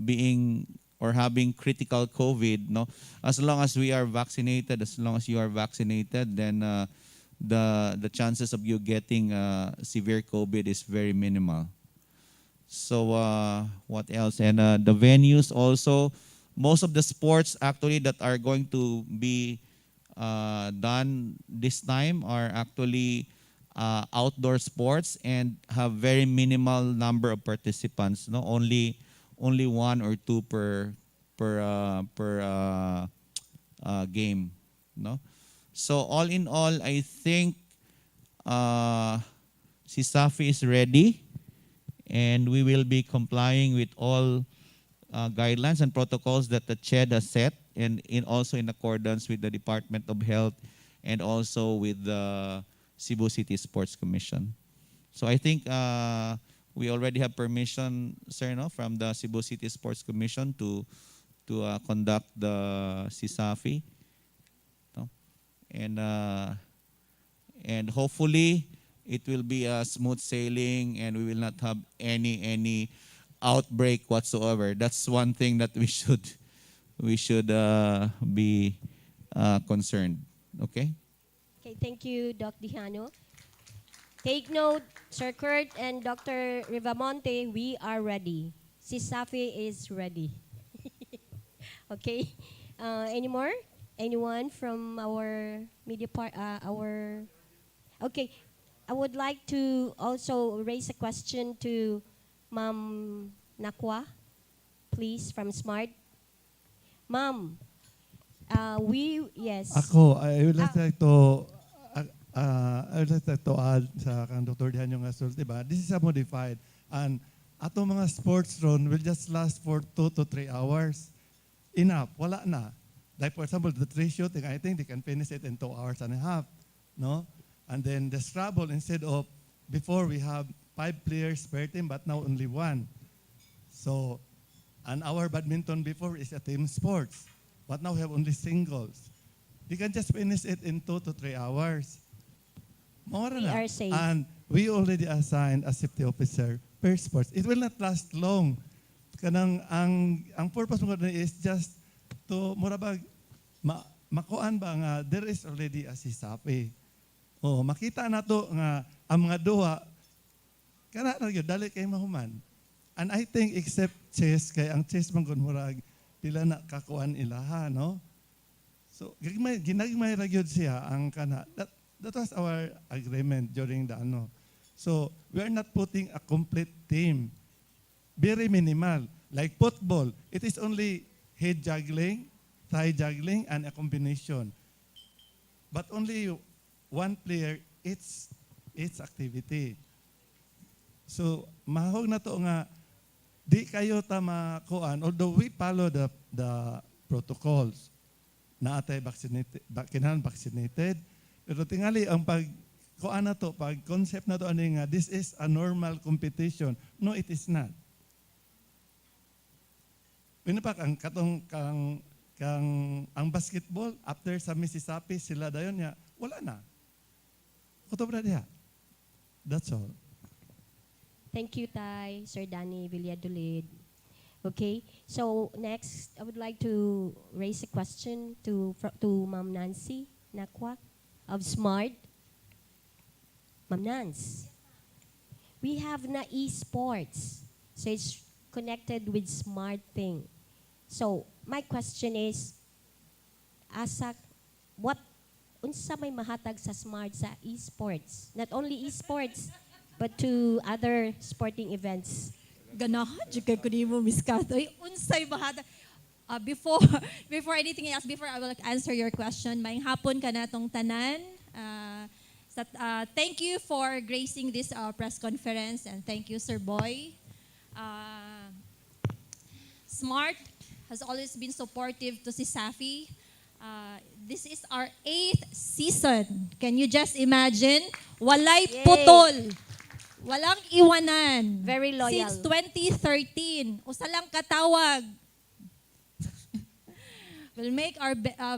being or having critical COVID, no, as long as we are vaccinated, as long as you are vaccinated, then the chances of you getting severe COVID is very minimal. So what else? And the venues also, most of the sports actually that are going to be done this time are actually outdoor sports and have very minimal number of participants. No, only only one or two per game, no? So all in all, I think CESAFI is ready, and we will be complying with all guidelines and protocols that the CHED has set, and also in accordance with the Department of Health and also with the Cebu City Sports Commission. So I think we already have permission, sir, no, from the Cebu City Sports Commission to conduct the CESAFI, no? And hopefully it will be a smooth sailing, and we will not have any outbreak whatsoever. That's one thing that we should be concerned. Okay. Okay, thank you, Doc Dihano. Take note, Sir Kurt and Dr. Rivamonte, we are ready. CESAFI is ready. Okay. Any more? Anyone from our media part? Okay. I would like to also raise a question to Ma'am Nakwa, please, from SMART. Ma'am, yes. I would like to add sa kang Dr. Dihanyo nga sul, diba? This is a modified, and atong mga sports run will just last for 2 to 3 hours. Enough, wala na. Like for example, the three shooting, I think they can finish it in 2 hours and a half, no? And then the Scrabble, instead of before we have 5 players per team, but now only 1. So, and our badminton before is a team sports, but now we have only singles. You can just finish it in 2 to 3 hours. We are safe. And we already assigned a safety officer per sports. It will not last long. Kanang ang purpose mo is just to murabag makuan ba nga there is already a CESAFI. Oh, makita na to nga ang mga duha kana ra gyud dali kay mahuman. And I think except chess kay ang chess man gud murag pila na kakuan ilaha, no? So ginagmay ra gyud siya ang kana. That was our agreement during the ano. So we are not putting a complete team. Very minimal. Like football, it is only head juggling, thigh juggling, and a combination. But only one player, its activity. So mahog na to nga di kayo tama kuan, although we follow the protocols na atay vaccinated, pero tingali ang kuan na to, pag concept na to ani nga this is a normal competition. No, it is not. Pinapak ang ang basketball after sa Mississippi sila dayon niya wala na. Kutobra diha. That's all. Thank you, Tay, Sir Danny Villadolid. Okay, so next, I would like to raise a question to Ma'am Nancy Nakwa of SMART. Ma'am Nance, we have na esports, so it's connected with SMART thing. So my question is, unsa may mahatag sa SMART sa esports? Not only esports, but to other sporting events. Ganahan, jud ko nimo Miss Katoy. Unsay mahatag? Before anything else, before I will answer your question, maayong hapon ka natong tanan. Thank you for gracing this press conference, and thank you, Sir Boy. SMART has always been supportive to CESAFI. This is our 8th season. Can you just imagine? Walay putol. Walang iwanan. Very loyal. Since 2013. Usa lang katawag. We'll make our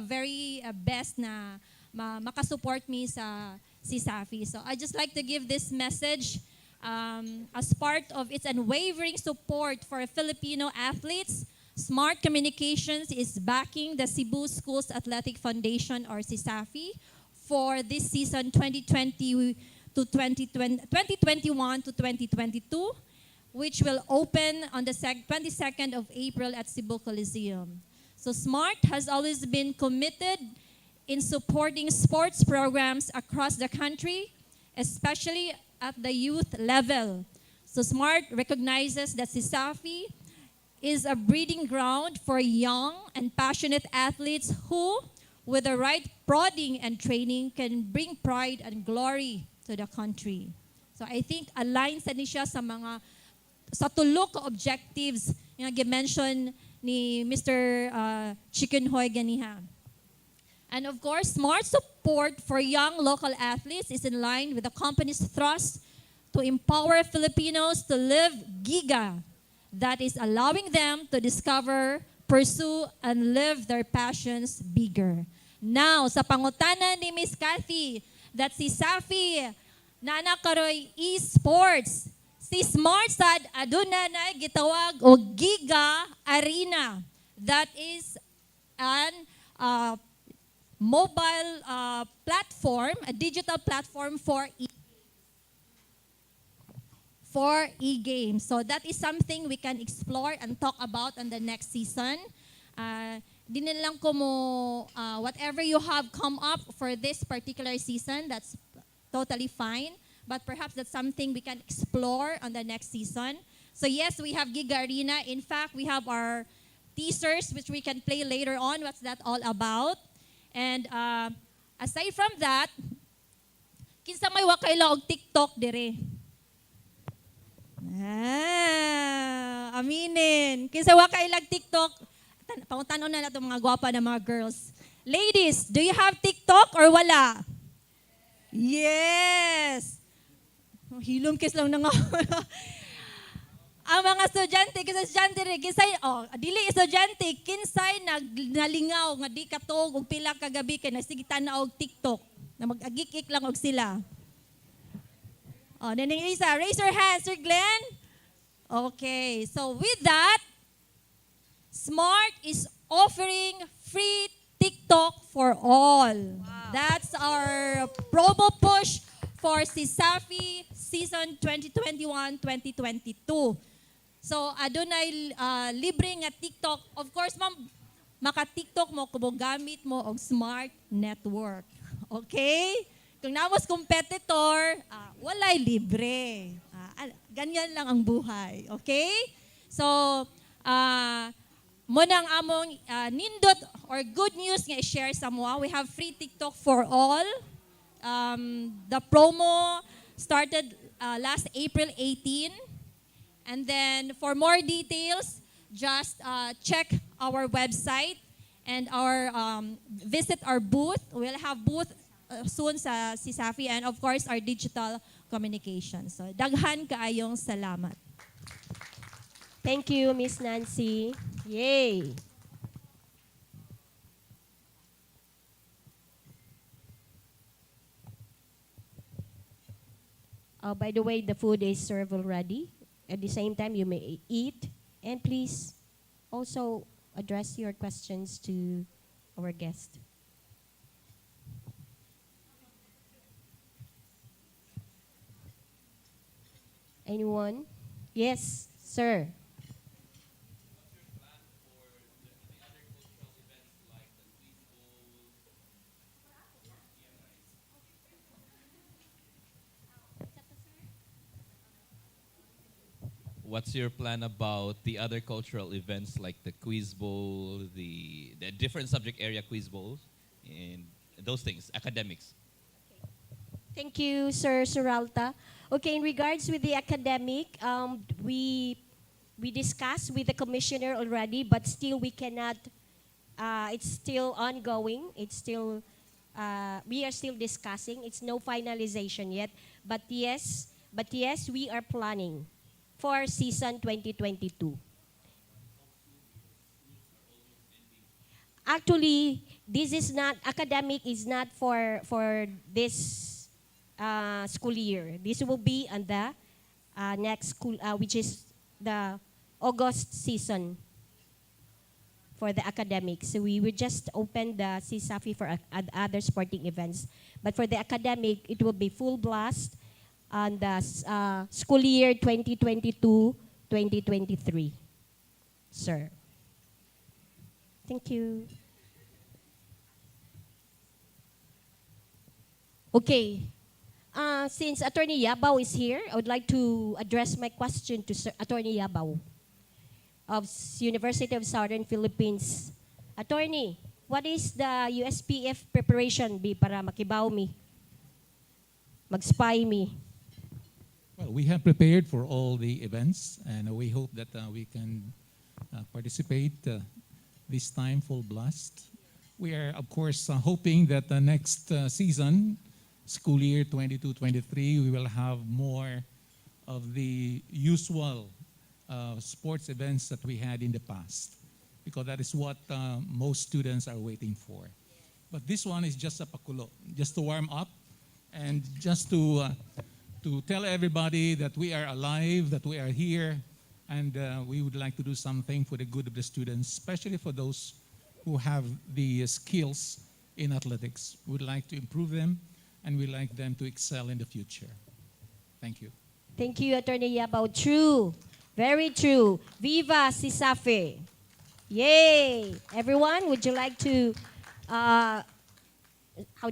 very best na makasupport me sa CESAFI. So I just like to give this message as part of its unwavering support for Filipino athletes. Smart Communications is backing the Cebu Schools Athletic Foundation, or CESAFI, for this season 2021 to 2022, which will open on the 22nd of April at Cebu Coliseum. So SMART has always been committed in supporting sports programs across the country, especially at the youth level. So SMART recognizes that CESAFI is a breeding ground for young and passionate athletes who, with the right prodding and training, can bring pride and glory to the country. So I think align sa niya sa tulo ka objectives nga gi-mention ni Mr. Chickenhoy ganiha. And of course, smart support for young local athletes is in line with the company's thrust to empower Filipinos to live giga, that is allowing them to discover, pursue, and live their passions bigger. Now, sa pangutana ni Miss Kathy, that si CESAFI nanakaroy esports, si Smart sad aduna na gitawag o Giga Arena. That is an mobile platform, a digital platform for e-games. So that is something we can explore and talk about on the next season. Di na lang ko mo, whatever you have come up for this particular season, that's totally fine. But perhaps that's something we can explore on the next season. So yes, we have Giga Arena. In fact, we have our teasers which we can play later on. What's that all about? And aside from that, kinsa may wakay og TikTok dire. Aminin. Kinsa wakay lag TikTok? Pangutanon na nato mga gwapa na mga girls. Ladies, do you have TikTok or wala? Yes. Hilom kiss lang na nga. Ang mga estudyante, kinsay, dili estudyante, kinsay nalingaw, nga di katog, og pila kagabi, kay nasigitan na og TikTok, na mag-agik-ik lang og sila. Naning Isa, raise your hand, Sir Glenn. Okay, so with that, Smart is offering free TikTok for all. Wow. That's our promo push for CESAFI season 2021-2022. So, adunay libre nga TikTok. Of course, ma'am, maka-TikTok mo kung gamit mo og Smart Network. Okay? Kung namos competitor, walay libre. Ganyan lang ang buhay. Okay? So, mo nang among nindot or good news nga i-share sa mga. We have free TikTok for all. The promo started last April 18. And then for more details, just check our website and visit our booth. We'll have booth soon sa CESAFI and of course our digital communication. So daghan kaayong salamat. Thank you, Miss Nancy. Yay! By the way, the food is served already. At the same time, you may eat. And please also address your questions to our guest. Anyone? Yes, sir. What's your plan about the other cultural events like the quiz bowl, the different subject area quiz bowls, and those things, academics? Thank you, Sir Suralta. Okay, in regards with the academic, we discussed with the commissioner already, but still we cannot. It's still ongoing. It's still we are still discussing. It's no finalization yet, but yes, we are planning for season 2022. Actually, this is not academic. Is not for this school year. This will be on the next school, which is the August season for the academics. So we will just open the CESAFI for other sporting events. But for the academic, it will be full blast on the school year 2022-2023. Sir. Thank you. Okay. Since Attorney Yabaw is here, I would like to address my question to Attorney Yabaw. of University of Southern Philippines. Attorney, what is the USPF preparation be para makibaw mi? Mag-spy mi? Well, we have prepared for all the events, and we hope that we can participate this time full blast. We are, of course, hoping that the next season, school year 22-23, we will have more of the usual sports events that we had in the past, because that is what most students are waiting for. But this one is just a pakulo, just to warm up and just to tell everybody that we are alive, that we are here, and we would like to do something for the good of the students, especially for those who have the skills in athletics. We would like to improve them, and we'd like them to excel in the future. Thank you. Thank you, Attorney Yabaw. True. Very true. Viva CESAFI. Yay! Everyone, would you like to, how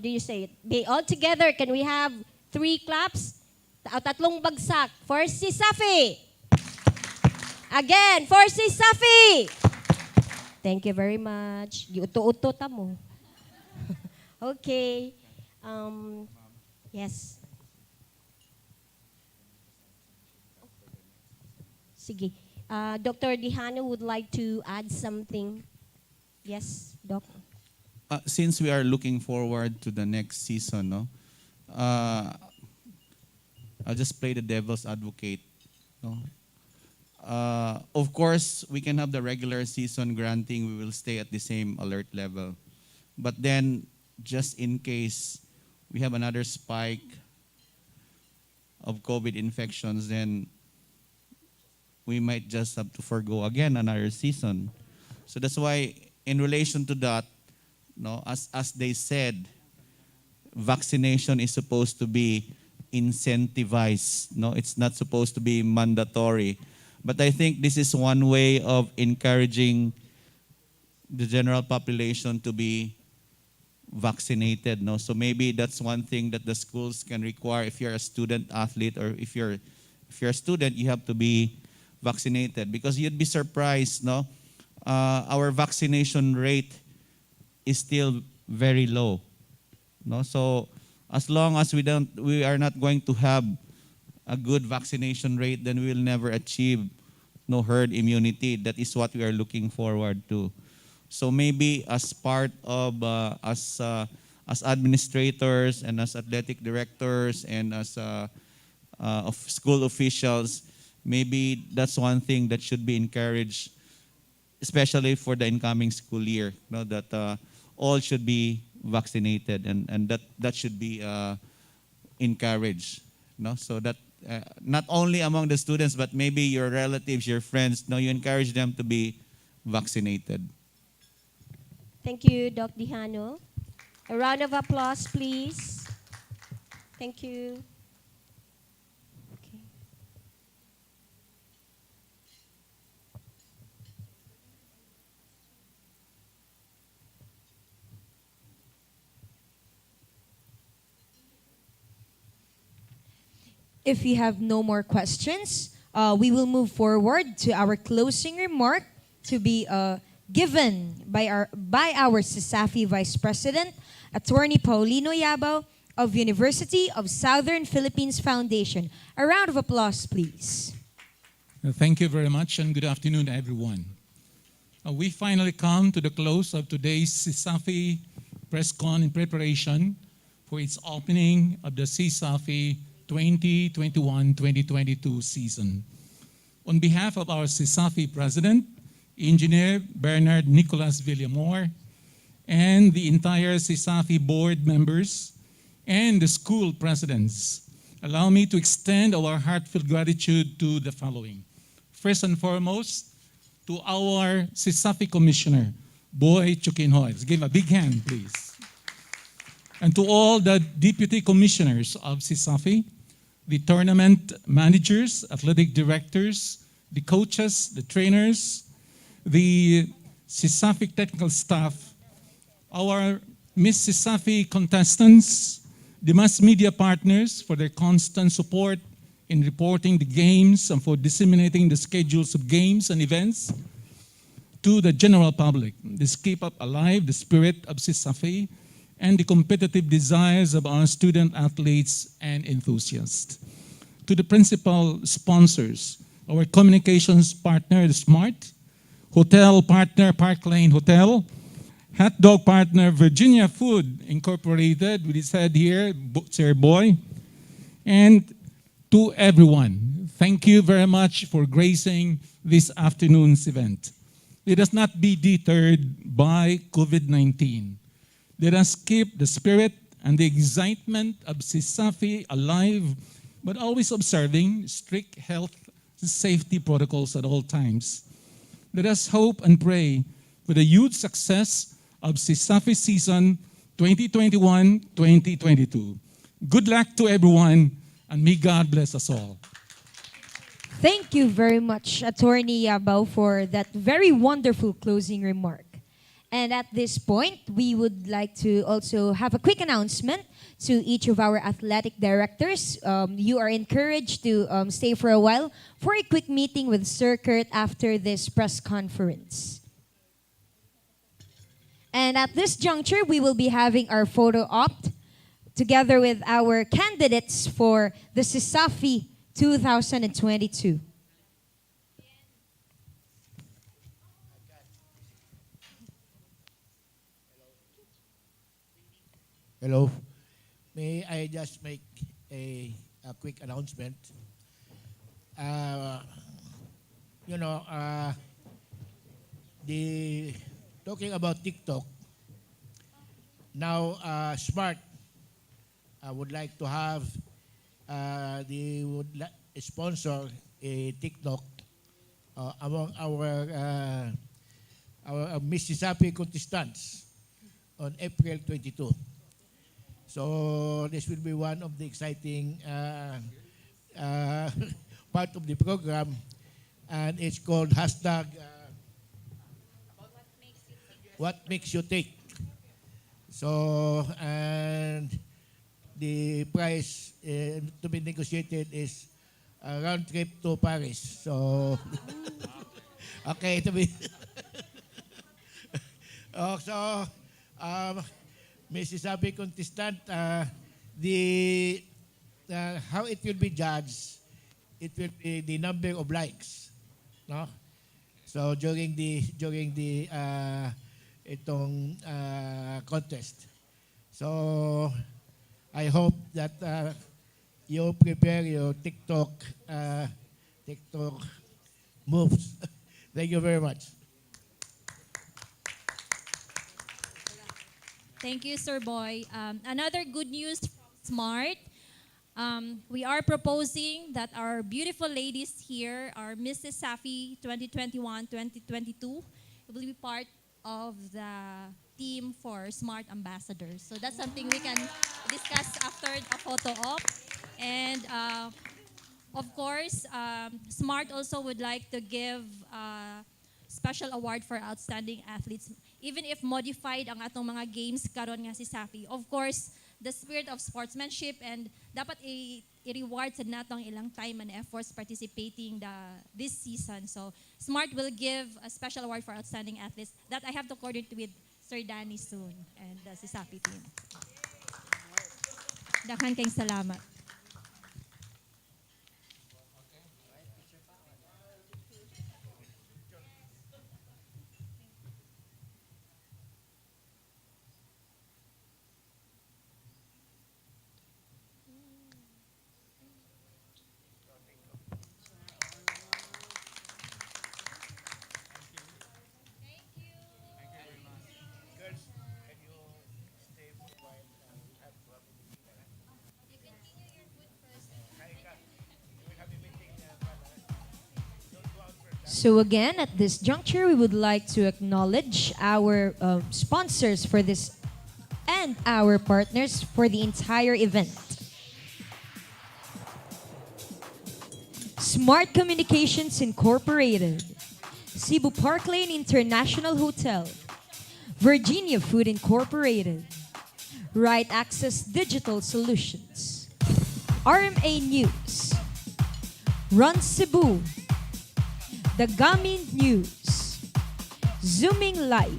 do you say it? Be all together. Can we have 3 claps? Tatlong bagsak for CESAFI. Again, for CESAFI. Thank you very much. Giuto-uto ta mo. Okay. Yes. Sige. Dr. Dihano would like to add something. Yes, Doc. Since we are looking forward to the next season, no, I'll just play the devil's advocate. No? Of course, we can have the regular season granting we will stay at the same alert level. But then, just in case we have another spike of COVID infections, then we might just have to forgo again another season. So that's why, in relation to that, no, as they said, vaccination is supposed to be incentivized. No, it's not supposed to be mandatory. But I think this is one way of encouraging the general population to be vaccinated. No, so maybe that's one thing that the schools can require. If you're a student athlete, or if you're a student, you have to be vaccinated, because you'd be surprised. No, our vaccination rate is still very low. No, so as long as we are not going to have a good vaccination rate, then we will never achieve no herd immunity. That is what we are looking forward to. So maybe as part of as administrators and as athletic directors and as of school officials, maybe that's one thing that should be encouraged, especially for the incoming school year. You know, that all should be vaccinated, and that should be encouraged. No, so that not only among the students, but maybe your relatives, your friends, no, you encourage them to be vaccinated. Thank you, Doc Dihano. A round of applause, please. Thank you. Okay. If you have no more questions, we will move forward to our closing remark to be given by our CESAFI Vice President, Attorney Paulino Yabaw of University of Southern Philippines Foundation. A round of applause, please. Thank you very much, and good afternoon, everyone. We finally come to the close of today's CESAFI press con in preparation for its opening of the CESAFI 2021-2022 season. On behalf of our CESAFI President, Engineer Bernard Nicolas Villamor, and the entire CESAFI board members and the school presidents, allow me to extend our heartfelt gratitude to the following. First and foremost, to our CESAFI Commissioner, Boy Chukinhoy. Let's give a big hand, please. And to all the Deputy Commissioners of CESAFI, the tournament managers, athletic directors, the coaches, the trainers, the CESAFI technical staff, our Miss CESAFI contestants, the mass media partners for their constant support in reporting the games and for disseminating the schedules of games and events to the general public. This keep up alive the spirit of CESAFI and the competitive desires of our student athletes and enthusiasts. To the principal sponsors, our communications partner, SMART, hotel partner, Park Lane Hotel, hot dog partner, Virginia Food Incorporated, with its head here, Sir Boy, and to everyone, thank you very much for gracing this afternoon's event. Let us not be deterred by COVID-19. Let us keep the spirit and the excitement of CESAFI alive, but always observing strict health and safety protocols at all times. Let us hope and pray for the huge success of CESAFI season 2021-2022. Good luck to everyone, and may God bless us all. Thank you very much, Attorney Yabao, for that very wonderful closing remark. And at this point, we would like to also have a quick announcement to each of our athletic directors. You are encouraged to stay for a while for a quick meeting with Sir Kurt after this press conference. And at this juncture, we will be having our photo op together with our candidates for the CESAFI 2022. Hello. May I just make a quick announcement? You know, talking about TikTok, now Smart would like to have, they would sponsor a TikTok among our Mississippi contestants on April 22. So this will be one of the exciting part of the program, and it's called hashtag What Makes You Tick. So, and the price to be negotiated is a round trip to Paris. So, okay, to be. So, Mississippi contestant, how it will be judged, it will be the number of likes, no? So during the itong contest. So I hope that you prepare your TikTok moves. Thank you very much. Thank you, Sir Boy. Another good news from SMART. We are proposing that our beautiful ladies here, our Mrs. CESAFI 2021-2022, will be part of the team for SMART ambassadors. So that's something we can discuss after a photo op. And of course, SMART also would like to give a special award for outstanding athletes. Even if modified ang atong mga games karon nga si CESAFI, of course, the spirit of sportsmanship and dapat i-reward sa natong ilang time and efforts participating this season. So SMART will give a special award for outstanding athletes that I have to coordinate with Sir Danny soon and the CESAFI team. Daghang kayong salamat. So again, at this juncture, we would like to acknowledge our sponsors for this and our partners for the entire event. Smart Communications Incorporated, Cebu Park Lane International Hotel, Virginia Food Incorporated, Right Access Digital Solutions, RMA News, Run Cebu, The Gamin News, Zooming Live,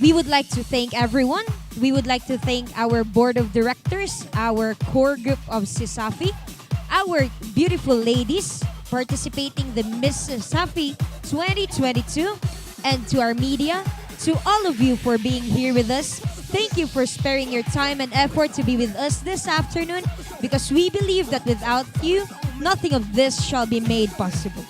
we would like to thank everyone. We would like to thank our board of directors, our core group of CESAFI, our beautiful ladies participating the Miss CESAFI 2022, and to our media, to all of you for being here with us. Thank you for sparing your time and effort to be with us this afternoon, because we believe that without you, nothing of this shall be made possible.